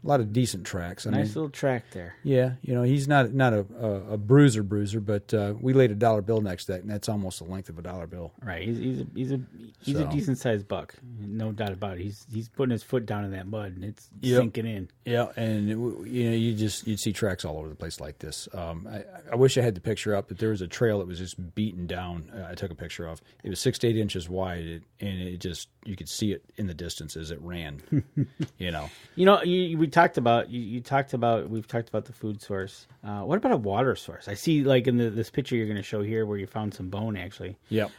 lot of decent tracks. Nice little track there. Yeah, he's not a bruiser, but we laid a $1 bill next to that, and that's almost the length of a $1 bill. Right. He's a decent sized buck, no doubt about it. He's putting his foot down in that mud, and it's sinking in. Yeah, and you'd see tracks all over the place like this. I wish I had the picture up, but there was a trail that was just beaten down. I took a picture of. It was 6 to 8 inches wide, and it just you could see it in the distance as it ran. We've talked about the food source. What about a water source? I see, like in this picture you're going to show here, where you found some bone. Actually, yep.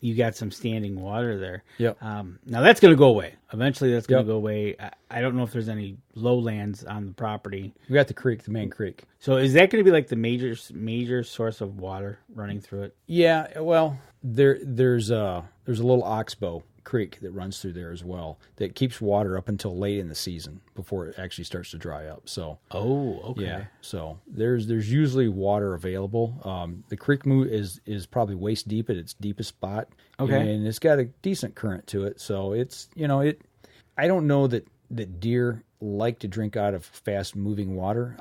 You got some standing water there. Yep. Now that's going to go away. Eventually, that's going to go away. I don't know if there's any lowlands on the property. We got the creek, the main creek. So is that going to be like the major source of water running through it? Yeah. Well, there's a little oxbow creek that runs through there as well that keeps water up until late in the season before it actually starts to dry up. So okay. Yeah, so there's usually water available. The creek is probably waist deep at its deepest spot. Okay. And it's got a decent current to it, so it's I don't know that deer like to drink out of fast moving water.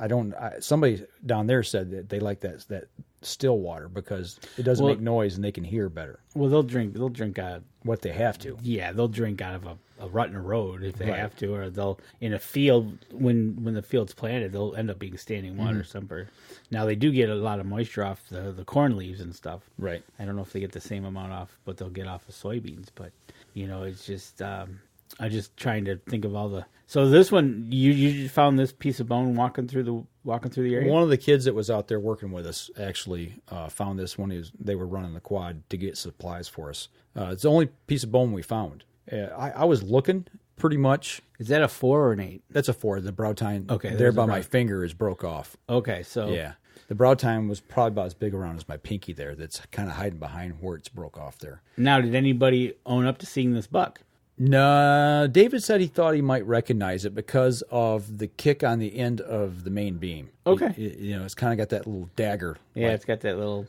Somebody down there said that they like that still water because it doesn't make noise and they can hear better. Well, they'll drink out of what they have to. Yeah, they'll drink out of a rut in a road if they have to, or they'll in a field when the field's planted, they'll end up being standing water somewhere. Now they do get a lot of moisture off the corn leaves and stuff. Right. I don't know if they get the same amount off, but they'll get off of soybeans. But it's just I'm just trying to think of all the. So this one, you found this piece of bone walking through the area. One of the kids that was out there working with us actually found this when they were running the quad to get supplies for us. It's the only piece of bone we found. I was looking pretty much. Is that a 4 or an 8? That's a 4. The brow tine okay, there by my finger is broke off. Okay, so yeah. The brow tine was probably about as big around as my pinky there. That's kind of hiding behind where it's broke off there. Now, did anybody own up to seeing this buck? No, David said he thought he might recognize it because of the kick on the end of the main beam. Okay. It's kind of got that little dagger. Yeah, it's got that little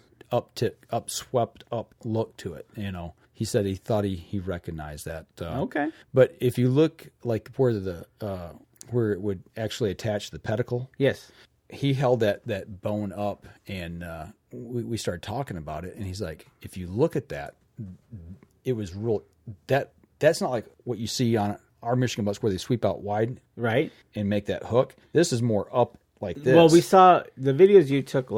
swept up look to it. He said he thought he recognized that. Okay. But if you look like where where it would actually attach the pedicle. Yes. He held that bone up, and we started talking about it, and he's like, if you look at that, it was real. That's not like what you see on our Michigan bucks where they sweep out wide, right, and make that hook. This is more up like this. Well, we saw the videos you took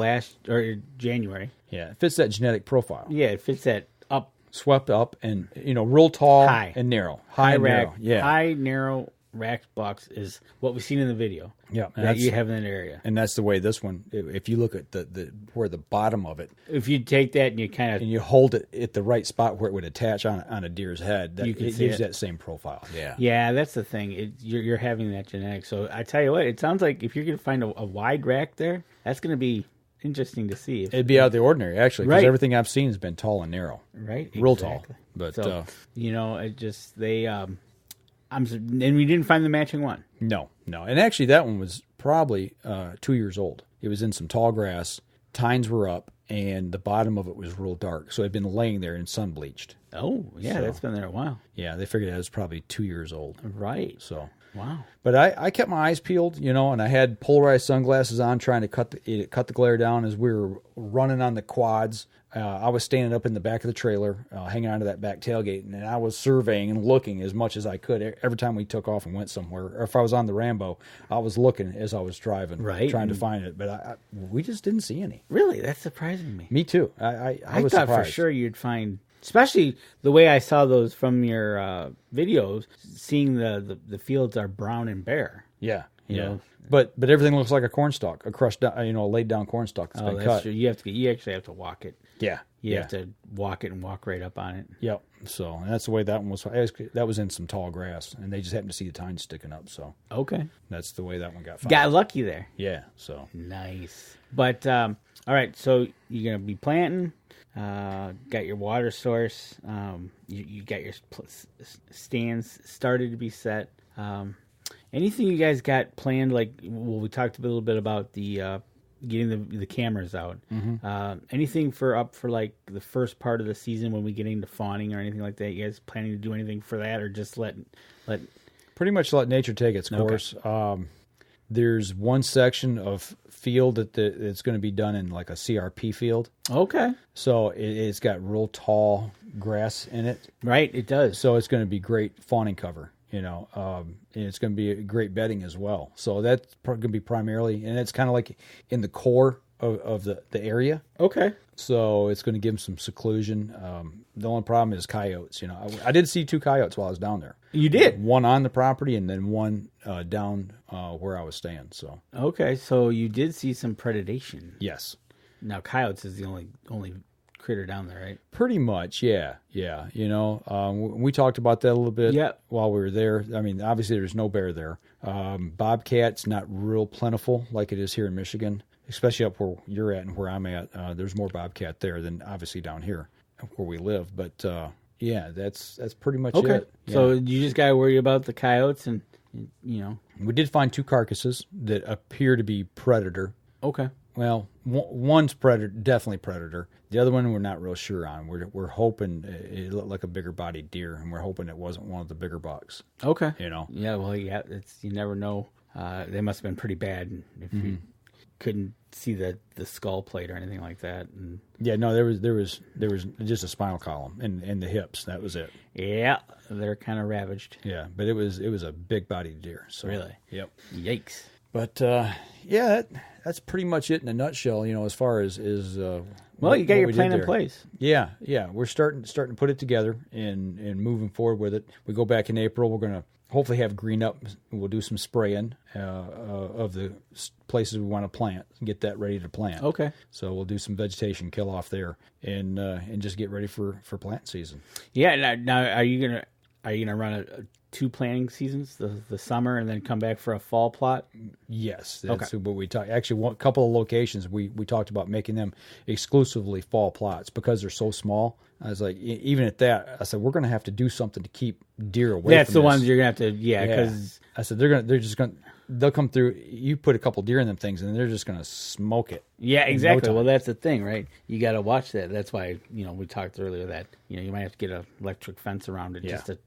January. Yeah, it fits that genetic profile. Yeah, it fits that up, swept up, and real tall, high and narrow, high rack, narrow. Yeah, high narrow racked bucks is what we've seen in the video. Yeah, that you have in that area, and that's the way this one. If you look at where the bottom of it, if you take that and you you hold it at the right spot where it would attach on a deer's head, you can it gives that same profile. Yeah, that's the thing. You're having that genetic. So I tell you what, it sounds like if you're going to find a wide rack there, that's going to be interesting to see. It'd be out of the ordinary, actually, because everything I've seen has been tall and narrow, right? Real tall. But so, it just and we didn't find the matching one. No. And actually, that one was probably 2 years old. It was in some tall grass. Tines were up, and the bottom of it was real dark. So it had been laying there and sun bleached. Oh, yeah, that's been there a while. Yeah, they figured it was probably 2 years old. Right. So, wow. But I kept my eyes peeled, and I had polarized sunglasses on, trying to cut the glare down as we were running on the quads. I was standing up in the back of the trailer, hanging onto that back tailgate, and I was surveying and looking as much as I could every time we took off and went somewhere. Or if I was on the Rambo, I was looking as I was driving, trying to find it. But we just didn't see any. Really? That's surprising me. Me too. I was thought surprised. for sure you'd find, especially the way I saw those from your videos, seeing the fields are brown and bare. Yeah. You know? But everything looks like a corn stalk, a crushed down, a laid down corn stalk that's been cut. True. You actually have to walk it. Yeah. You have to walk it and walk right up on it. Yep. So that's the way that one was. That was in some tall grass, and they just happened to see the tines sticking up. So okay, that's the way that one got found. Got lucky there. Yeah. So nice. But all right, so you're gonna be planting. Got your water source. You got your stands started to be set. Anything you guys got planned? We talked a little bit about the getting the cameras out. Mm-hmm. Anything for like the first part of the season when we get into fawning or anything like that? You guys planning to do anything for that, or just let pretty much let nature take its course? There's one section of field that's going to be done in like a CRP field. Okay. So it's got real tall grass in it. Right, it does. So it's going to be great fawning cover. And it's going to be a great bedding as well. So that's going to be primarily, and it's kind of like in the core of the area. Okay. So it's going to give them some seclusion. The only problem is coyotes. I did see 2 coyotes while I was down there. You did? One on the property and then one down where I was staying. So okay, so you did see some predation. Yes. Now coyotes is the only critter down there, right? Pretty much, yeah. We talked about that a little bit while we were there. I mean, obviously there's no bear there. Bobcat's not real plentiful like it is here in Michigan, especially up where you're at and where I'm at. There's more bobcat there than obviously down here where we live. But that's pretty much it. Yeah. So you just got to worry about the coyotes and We did find 2 carcasses that appear to be predator. Okay. Well, one's definitely predator. The other one we're not real sure on. We're hoping it looked like a bigger bodied deer, and we're hoping it wasn't one of the bigger bucks. Okay. Yeah. Well, you never know. They must have been pretty bad if you couldn't see the skull plate or anything like that. And yeah, no, there was just a spinal column and the hips. That was it. Yeah, they're kind of ravaged. Yeah, but it was a big bodied deer. So really, yep. Yikes. But that's pretty much it in a nutshell. As far as well, you got your plan in place. Yeah, we're starting to put it together and moving forward with it. We go back in April. We're gonna hopefully have green up. We'll do some spraying of the places we want to plant and get that ready to plant. Okay. So we'll do some vegetation kill off there and just get ready for plant season. Yeah. Now, are you gonna run 2 planting seasons, the summer, and then come back for a fall plot? Yes, that's what we talked. Actually, a couple of locations we talked about making them exclusively fall plots because they're so small. I was like, even at that, I said we're going to have to do something to keep deer away. That's from the this. ones you're going to have to, because I said they're just going. they'll come through. You put a couple deer in them things, and they're just going to smoke it. Yeah, exactly. Well, that's the thing, right? You got to watch that. That's why, we talked earlier that, you might have to get an electric fence around it just to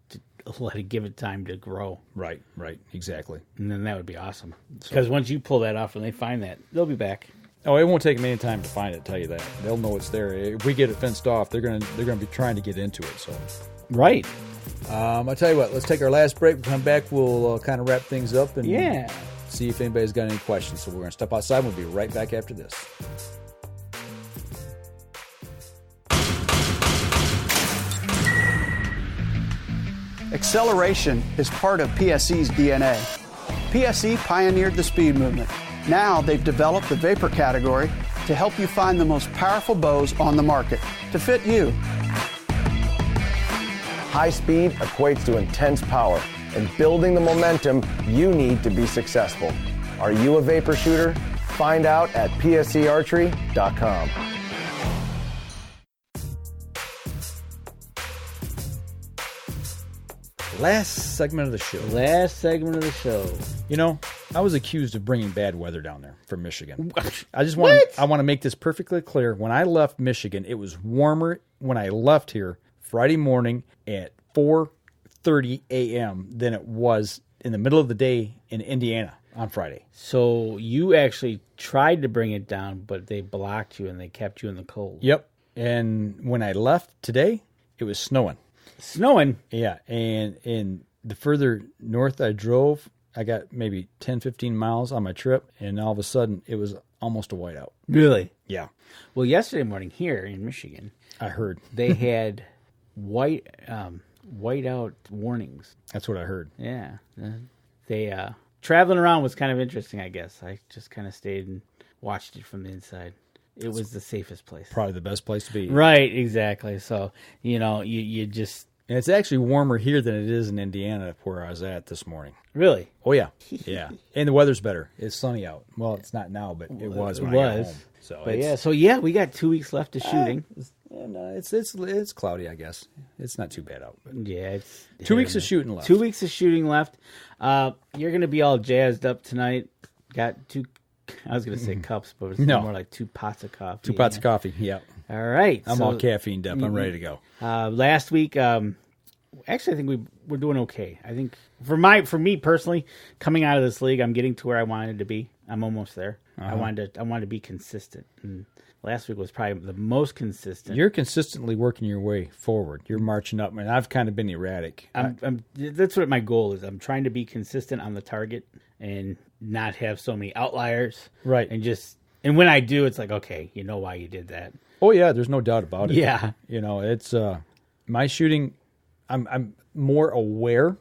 let it give it time to grow. Right, exactly. And then that would be awesome. Because once you pull that off and they find that, they'll be back. Oh, it won't take them any time to find it, tell you that. They'll know it's there. If we get it fenced off, they're gonna be trying to get into it. So, right. I'll tell you what. Let's take our last break. We'll come back. We'll kind of wrap things up and see if anybody's got any questions. So we're gonna step outside. We'll be right back after this. Acceleration is part of PSE's DNA. PSE pioneered the speed movement. Now they've developed the vapor category to help you find the most powerful bows on the market to fit you. High speed equates to intense power and building the momentum you need to be successful. Are you a vapor shooter? Find out at psearchery.com. Last segment of the show. I was accused of bringing bad weather down there from Michigan. I want to make this perfectly clear. When I left Michigan, it was warmer when I left here Friday morning at 4:30 a.m. than it was in the middle of the day in Indiana on Friday. So you actually tried to bring it down, but they blocked you and they kept you in the cold. Yep. And when I left today, it was snowing. Yeah, and the further north I drove, I got maybe 10, 15 miles on my trip, and all of a sudden, it was almost a whiteout. Really? Yeah. Well, yesterday morning here in Michigan, I heard they had whiteout warnings. That's what I heard. Yeah. They traveling around was kind of interesting, I guess. I just kind of stayed and watched it from the inside. It was the safest place. Probably the best place to be. Right, exactly. So, you just... And it's actually warmer here than it is in Indiana where I was at this morning. Really? Oh, yeah. Yeah. And the weather's better. It's sunny out. Well, it's not now, but it was when I got home. So, we got 2 weeks left of shooting. It's cloudy, I guess. It's not too bad out. But yeah, it's 2 weeks of shooting left. 2 weeks of shooting left. You're going to be all jazzed up tonight. Got 2... I was going to say cups, but it's more like 2 pots of coffee. 2 pots of coffee, yeah. All right. I'm all caffeined up. I'm ready to go. Last week, actually, I think we're doing okay. I think for me personally, coming out of this league, I'm getting to where I wanted to be. I'm almost there. I wanted to be consistent. And last week was probably the most consistent. You're consistently working your way forward. You're marching up, and I've kind of been erratic. That's what my goal is. I'm trying to be consistent on the target and not have so many outliers. Right. And when I do, it's like, okay, you know why you did that. Oh, yeah, there's no doubt about it. Yeah. It's my shooting, I'm more aware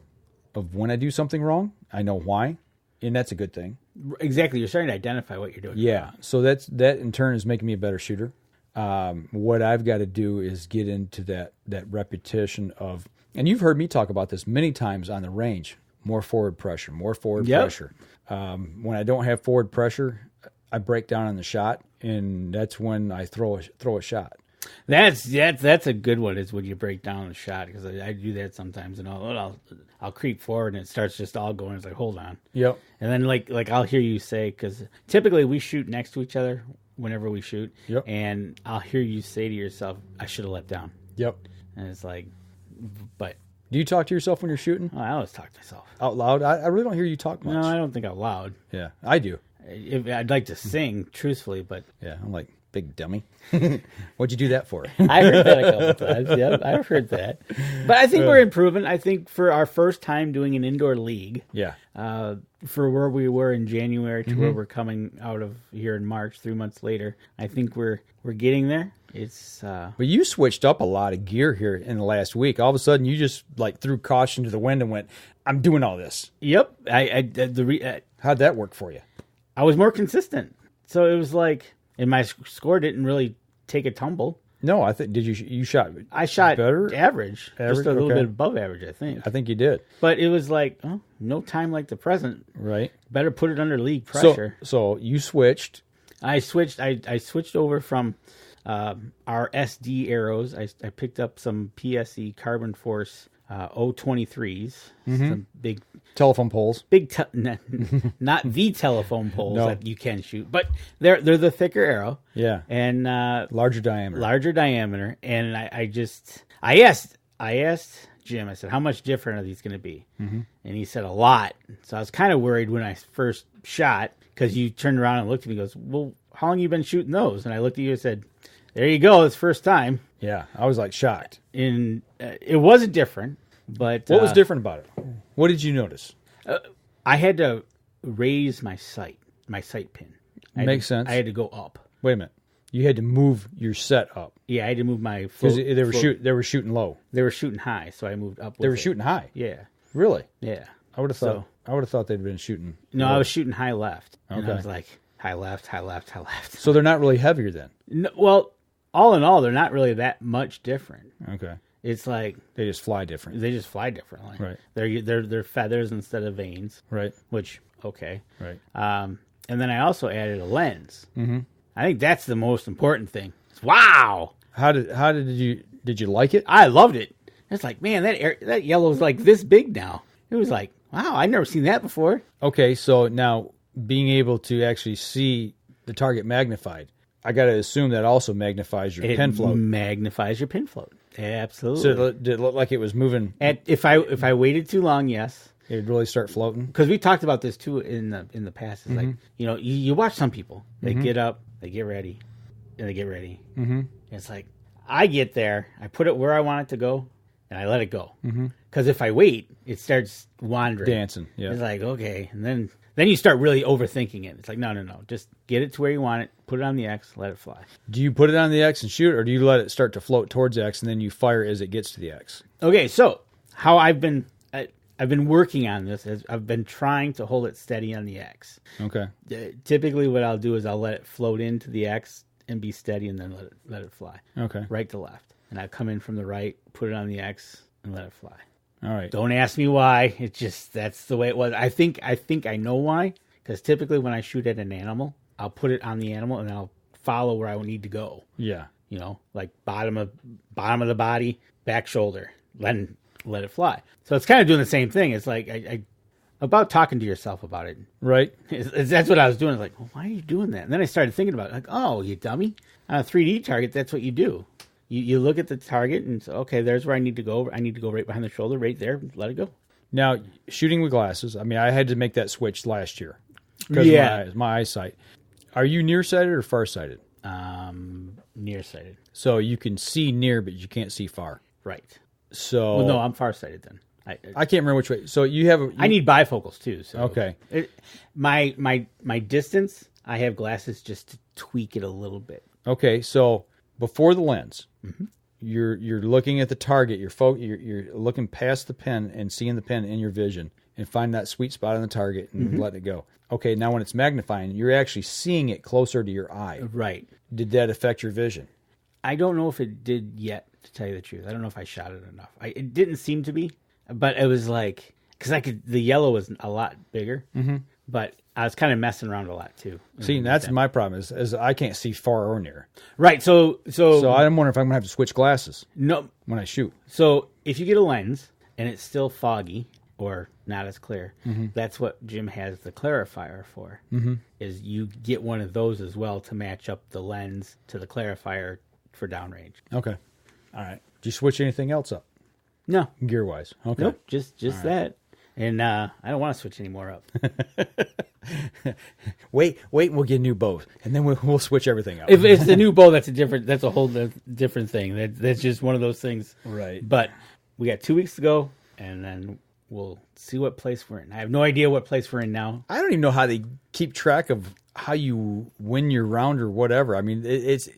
of when I do something wrong. I know why, and that's a good thing. Exactly. You're starting to identify what you're doing. Yeah. So that in turn is making me a better shooter. What I've got to do is get into that repetition of, and you've heard me talk about this many times on the range, more forward pressure. When I don't have forward pressure, I break down on the shot, and that's when I throw a shot. That's a good one. Is when you break down the shot, because I do that sometimes, and I'll creep forward and it starts just all going. It's like, hold on. Yep. And then like I'll hear you say, because typically we shoot next to each other whenever we shoot. Yep. And I'll hear you say to yourself, I should have let down. Yep. And it's like, but. Do you talk to yourself when you're shooting? Oh, I always talk to myself. Out loud? I really don't hear you talk much. No, I don't think out loud. Yeah, I do. I'd like to sing, truthfully, but... Yeah, I'm like, big dummy. What'd you do that for? I heard that a couple times. Yep, I've heard that. But I think we're improving. I think for our first time doing an indoor league, for where we were in January to where we're coming out of here in March, 3 months later, I think we're getting there. It's But you switched up a lot of gear here in the last week. All of a sudden, you just like threw caution to the wind and went, I'm doing all this. Yep. How'd that work for you? I was more consistent. So it was like, and my score didn't really take a tumble. No, I think, you shot? I shot better? Average, just a little bit above average, I think. I think you did. But it was like, no time like the present. Right. Better put it under league pressure. So you switched. I switched over from our SD arrows. I picked up some PSE Carbon Force 023s, some big telephone poles. Not the telephone poles that you can shoot, but they're the thicker arrow. Yeah, and larger diameter. And I asked Jim. I said, "How much different are these going to be?" And he said a lot. So I was kind of worried when I first shot, because you turned around and looked at me and goes, "Well, how long you been shooting those?" And I looked at you and said, "There you go. It's first time." Yeah, I was like shocked. And it wasn't different, but what was different about it? What did you notice? I had to raise my sight pin. Makes sense. I had to go up. Wait a minute. You had to move your set up. Yeah, I had to move my because they were shooting low. They were shooting high, so I moved up. They were shooting high. Yeah. Really? Yeah. I would have thought. I would have thought they'd been shooting. No, low. I was shooting high left. Okay. And I was like high left, high left, high left. So they're not really heavier then. No, well, all in all, they're not really that much different. Okay. It's like they just fly different. They just fly differently. Right. They're feathers instead of vanes. Right. Which okay. Right. And then I also added a lens. Mm-hmm. I think that's the most important thing. Wow. How did you like it? I loved it. It's like, man, that yellow's like this big now. It was like, wow, I've never seen that before. Okay, so now being able to actually see the target magnified, I got to assume that also magnifies your pin float. Magnifies your pin float. Absolutely. So did it look like it was moving? If I waited too long, yes. It would really start floating? Because we talked about this too in the past. It's like, you watch some people, they get up, they get ready, and they get ready. Mm-hmm. It's like, I get there, I put it where I want it to go, and I let it go. Because if I wait, it starts wandering. Dancing, yeah. It's like, okay. And then you start really overthinking it. It's like, no. Just get it to where you want it, put it on the X, let it fly. Do you put it on the X and shoot, or do you let it start to float towards the X, and then you fire as it gets to the X? Okay, so how I've been working on this is I've been trying to hold it steady on the X. Okay. Typically what I'll do is I'll let it float into the X and be steady, and then let it fly. Okay. Right to left. And I come in from the right, put it on the X, and let it fly. All right. Don't ask me why. It's just, that's the way it was. I think I know why, because typically when I shoot at an animal, I'll put it on the animal and I'll follow where I need to go. Yeah. Like bottom of the body, back shoulder, then let it fly. So it's kind of doing the same thing. It's like I about talking to yourself about it. Right. That's what I was doing. I was like, well, why are you doing that? And then I started thinking about it. Like, oh, you dummy. On a 3D target, that's what you do. You look at the target and say, okay, there's where I need to go. I need to go right behind the shoulder, right there. Let it go. Now, shooting with glasses, I mean, I had to make that switch last year because of my eyesight. Are you nearsighted or farsighted? Nearsighted. So you can see near, but you can't see far. Right. So well, no, I'm farsighted then. I can't remember which way. So you have. I need bifocals too. So okay. My distance, I have glasses just to tweak it a little bit. Okay, so before the lens, you're looking at the target. You're looking past the pin and seeing the pin in your vision, and find that sweet spot on the target and letting it go. Okay, now when it's magnifying, you're actually seeing it closer to your eye. Right. Did that affect your vision? I don't know if it did yet, to tell you the truth. I don't know if I shot it enough. It didn't seem to be, but it was like, because the yellow was a lot bigger, but I was kind of messing around a lot too. See, that's my problem is I can't see far or near. Right. So I'm wondering if I'm gonna have to switch glasses. No, when I shoot. So if you get a lens and it's still foggy or not as clear, that's what Jim has the clarifier for. Is you get one of those as well to match up the lens to the clarifier for downrange. Okay. All right. Did you switch anything else up? No. Gear wise. Okay. Nope. Just that. Right. And I don't want to switch any more up. Wait, we'll get new bows, and then we'll switch everything up. If it's the new bow, that's a whole different thing. That's just one of those things. Right. But we got 2 weeks to go, and then we'll see what place we're in. I have no idea what place we're in now. I don't even know how they keep track of how you win your round or whatever. I mean, it's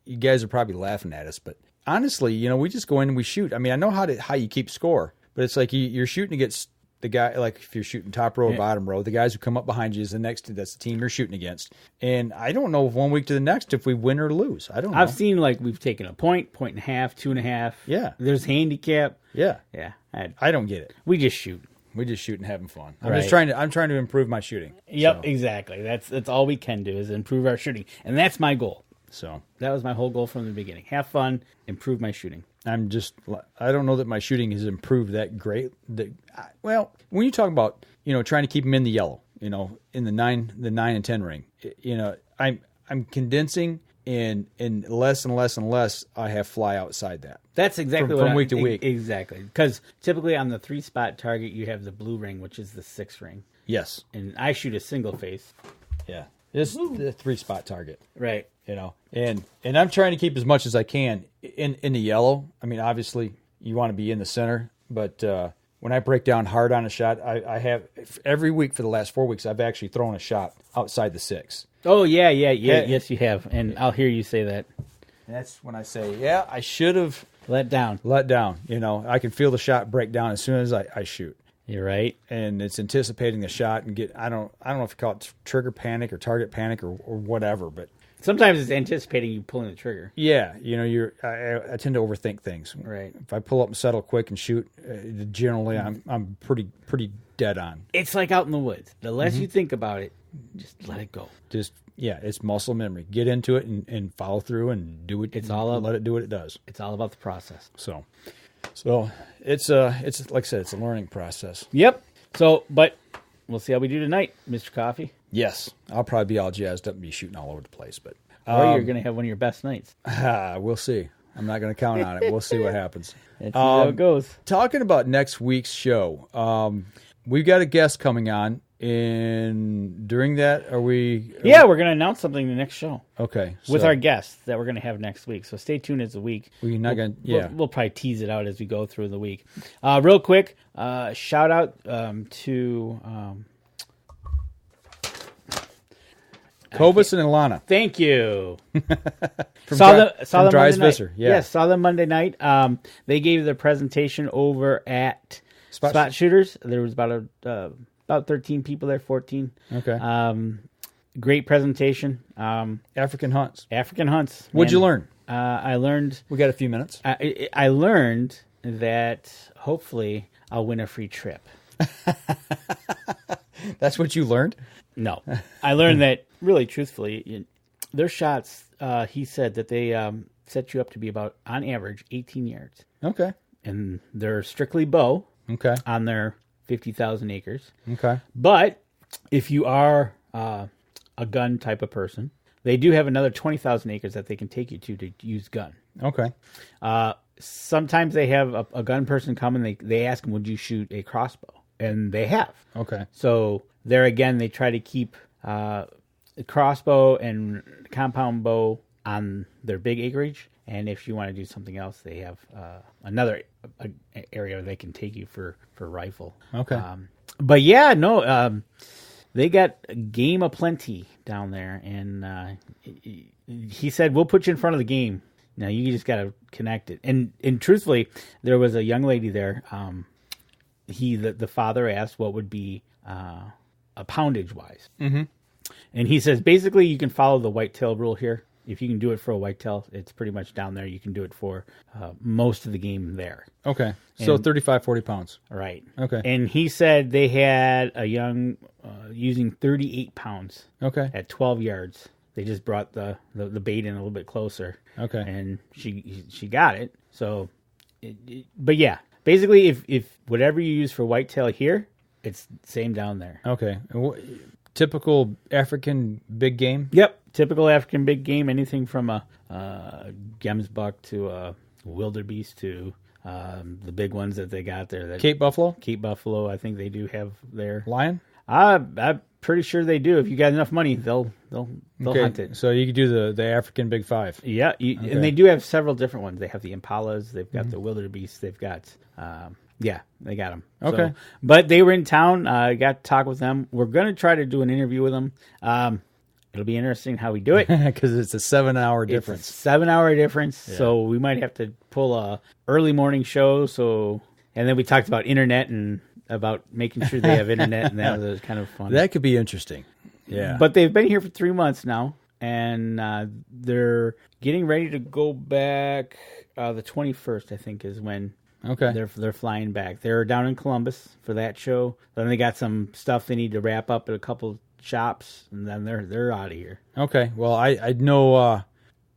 you guys are probably laughing at us, but honestly, we just go in and we shoot. I mean, I know how you keep score, but it's like you're shooting against the guy, like if you're shooting top row or bottom row, the guys who come up behind you is that's the team you're shooting against. And I don't know if 1 week to the next if we win or lose. I don't know. I've seen like we've taken a point and a half, 2.5. Yeah. There's handicap. Yeah. Yeah. I don't get it. We just shoot. We just shoot and having fun. I'm trying to improve my shooting. Yep, exactly. That's all we can do is improve our shooting. And that's my goal. So that was my whole goal from the beginning. Have fun, improve my shooting. I don't know that my shooting has improved that great. Well, when you talk about, trying to keep them in the yellow, in the 9 and 10 ring, I'm condensing and less and less and less I have fly outside that. That's exactly from week to week. Exactly. Because typically on the 3-spot target, you have the blue ring, which is the 6 ring. Yes. And I shoot a single face. Yeah. It's the 3-spot target. Right. And I'm trying to keep as much as I can in the yellow. I mean, obviously you want to be in the center, but when I break down hard on a shot, I have every week for the last 4 weeks, I've actually thrown a shot outside the 6. Oh, yeah. Yes, you have. And I'll hear you say that. That's when I say, I should have let down. I can feel the shot break down as soon as I shoot. You're right. And it's anticipating the shot and I don't know if you call it trigger panic or target panic or whatever, but sometimes it's anticipating you pulling the trigger. Yeah, I tend to overthink things. Right. If I pull up and settle quick and shoot, generally I'm pretty dead on. It's like out in the woods. The less you think about it, just let it go. It's muscle memory. Get into it and follow through and do it. Let it do what it does. It's all about the process. So it's like I said, it's a learning process. Yep. So, but we'll see how we do tonight, Mr. Coffee. Yes, I'll probably be all jazzed up and be shooting all over the place, but or you're going to have one of your best nights. We'll see. I'm not going to count on it. We'll see what happens. Let's see how it goes. Talking about next week's show, we've got a guest coming on. And during that, we're going to announce something in the next show. Okay. With our guests that we're going to have next week. So stay tuned as a week. We're not going to, We'll probably tease it out as we go through the week. Real quick, shout out to Cobus and Ilana. Thank you. saw them Monday night. Yeah. Yes, saw them Monday night. They gave their presentation over at Spot Shooters. There was about 13 people there, 14. Okay. Great presentation. African hunts. What'd you learn? I learned... We got a few minutes. I learned that hopefully I'll win a free trip. That's what you learned? No. I learned that, really, truthfully, their shots, he said that they set you up to be about, on average, 18 yards. Okay. And they're strictly bow. Okay. On their 50,000 acres. Okay. But if you are a gun type of person, they do have another 20,000 acres that they can take you to use gun. Okay. Sometimes they have a gun person come and they ask them, would you shoot a crossbow? And they have. Okay. So there again, they try to keep the crossbow and compound bow on their big acreage. And if you want to do something else, they have another area they can take you for rifle. Okay. But yeah, no, they got game aplenty down there. And he said, we'll put you in front of the game. Now, you just got to connect it. And truthfully, there was a young lady there. The father asked what would be a poundage-wise. Mm-hmm. And he says, basically, you can follow the whitetail rule here. If you can do it for a whitetail, it's pretty much down there. You can do it for most of the game there. Okay. So 35, 40 pounds. Right. Okay. And he said they had a young using 38 pounds. Okay. At 12 yards. They just brought the bait in a little bit closer. Okay. And she got it. So, but yeah, basically, if whatever you use for whitetail here, it's same down there. Okay. Typical African big game? Yep. Typical African big game. Anything from a gemsbuck to a wildebeest to the big ones that they got there. Cape buffalo? Cape buffalo, I think they do have there. Lion? I'm pretty sure they do. If you got enough money, they'll hunt it. So you could do the African Big Five. Yeah, and they do have several different ones. They have the impalas. They've got the wildebeest. They've got they got them. Okay. So, but they were in town. I got to talk with them. We're going to try to do an interview with them. It'll be interesting how we do it. Because it's a 7-hour difference. It's a 7-hour difference. Yeah. So we might have to pull a early morning show. And then we talked about internet and about making sure they have internet. And that was kind of fun. That could be interesting. Yeah. But they've been here for 3 months now. And they're getting ready to go back. The 21st, I think, is when they're flying back. They're down in Columbus for that show. Then they got some stuff they need to wrap up at a couple shops, and then they're out of here. Okay. Well, I know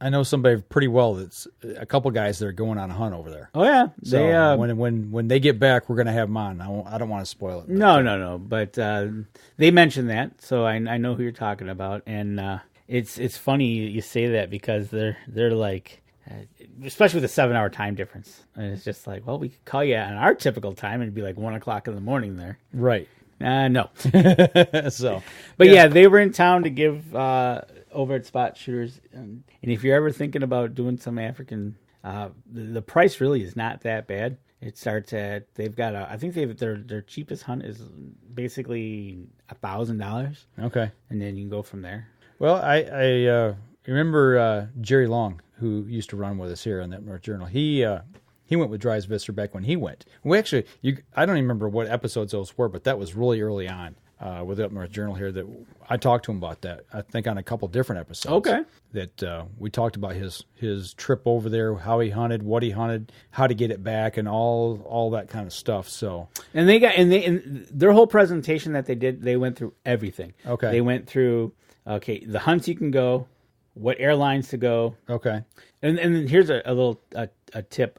I know somebody pretty well that's a couple guys that are going on a hunt over there. Oh, yeah. So when they get back, we're going to have them on. I don't want to spoil it. No. But they mentioned that, so I know who you're talking about. And it's funny you say that because they're like, especially with a 7-hour time difference. And it's just like, well, we could call you on our typical time and it'd be like 1 o'clock in the morning there. Right. No. So, but yeah, they were in town to give over at Spot Shooters. And if you're ever thinking about doing some African, the price really is not that bad. It starts at, I think their cheapest hunt is basically $1,000. Okay. And then you can go from there. Well, I remember Jerry Long, who used to run with us here on the Up North Journal. He went with Dries Visser back when he went. We actually, I don't even remember what episodes those were, but that was really early on with the Up North Journal here. That I talked to him about that. I think on a couple different episodes. Okay. That we talked about his trip over there, how he hunted, what he hunted, how to get it back, and all that kind of stuff. So and their whole presentation that they did, they went through everything. Okay. They went through the hunts you can go, what airlines to go. Okay. And here's a little tip.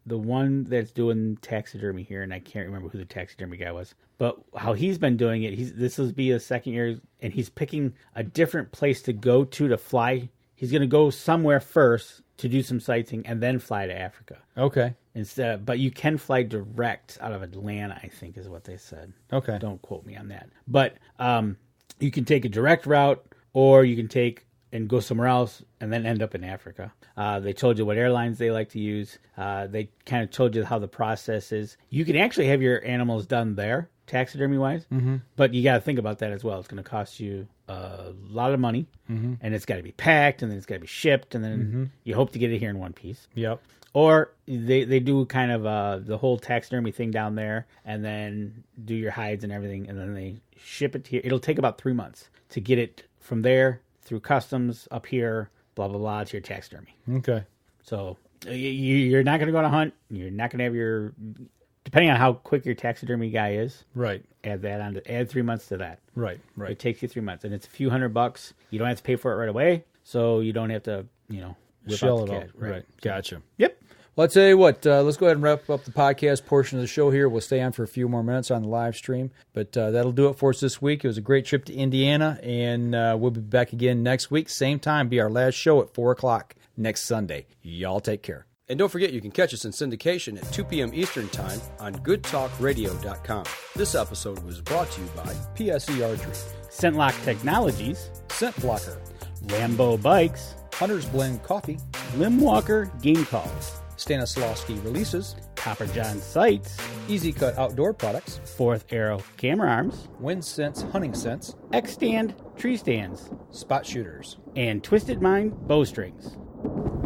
The one that's doing taxidermy here, and I can't remember who the taxidermy guy was, but how he's been doing it, this will be his second year, and he's picking a different place to go to fly. He's going to go somewhere first to do some sightseeing and then fly to Africa. Okay. But you can fly direct out of Atlanta, I think is what they said. Okay. Don't quote me on that. But you can take a direct route, or you can take and go somewhere else and then end up in Africa. They told you what airlines they like to use. They kind of told you how the process is. You can actually have your animals done there, taxidermy-wise, but you got to think about that as well. It's going to cost you a lot of money, and it's got to be packed, and then it's got to be shipped, and then you hope to get it here in one piece. Yep. Or they do kind of the whole taxidermy thing down there, and then do your hides and everything, and then they ship it here. It'll take about 3 months to get it from there through customs up here, blah, blah, blah, to your taxidermy. Okay. So you're not going to go on a hunt. You're not going to have depending on how quick your taxidermy guy is. Right. Add 3 months to that. Right. It takes you 3 months, and it's a few $100. You don't have to pay for it right away, so you don't have to, whip shell out the it cash. out. Right. Gotcha. Yep. Well, I'll tell you what, let's go ahead and wrap up the podcast portion of the show here. We'll stay on for a few more minutes on the live stream, but that'll do it for us this week. It was a great trip to Indiana, and we'll be back again next week. Same time, be our last show at 4 o'clock next Sunday. Y'all take care. And don't forget, you can catch us in syndication at 2 p.m. Eastern Time on goodtalkradio.com. This episode was brought to you by PSE Archery, ScentLock Technologies, Scent Blocker, Rambo Bikes, Hunter's Blend Coffee, Limb Walker Game Calls, Stanislawski Releases, Copper John Sights, Easy Cut Outdoor Products, Fourth Arrow Camera Arms, Wind Sense Hunting Sense, X-Stand Tree Stands, Spot Shooters, and Twisted Mind Bowstrings.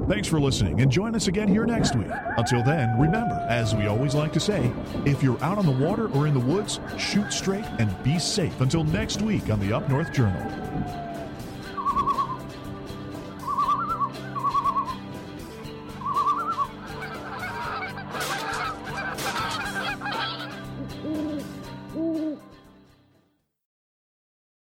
Thanks for listening, and join us again here next week. Until then, remember, as we always like to say, if you're out on the water or in the woods, shoot straight and be safe until next week on the Up North Journal.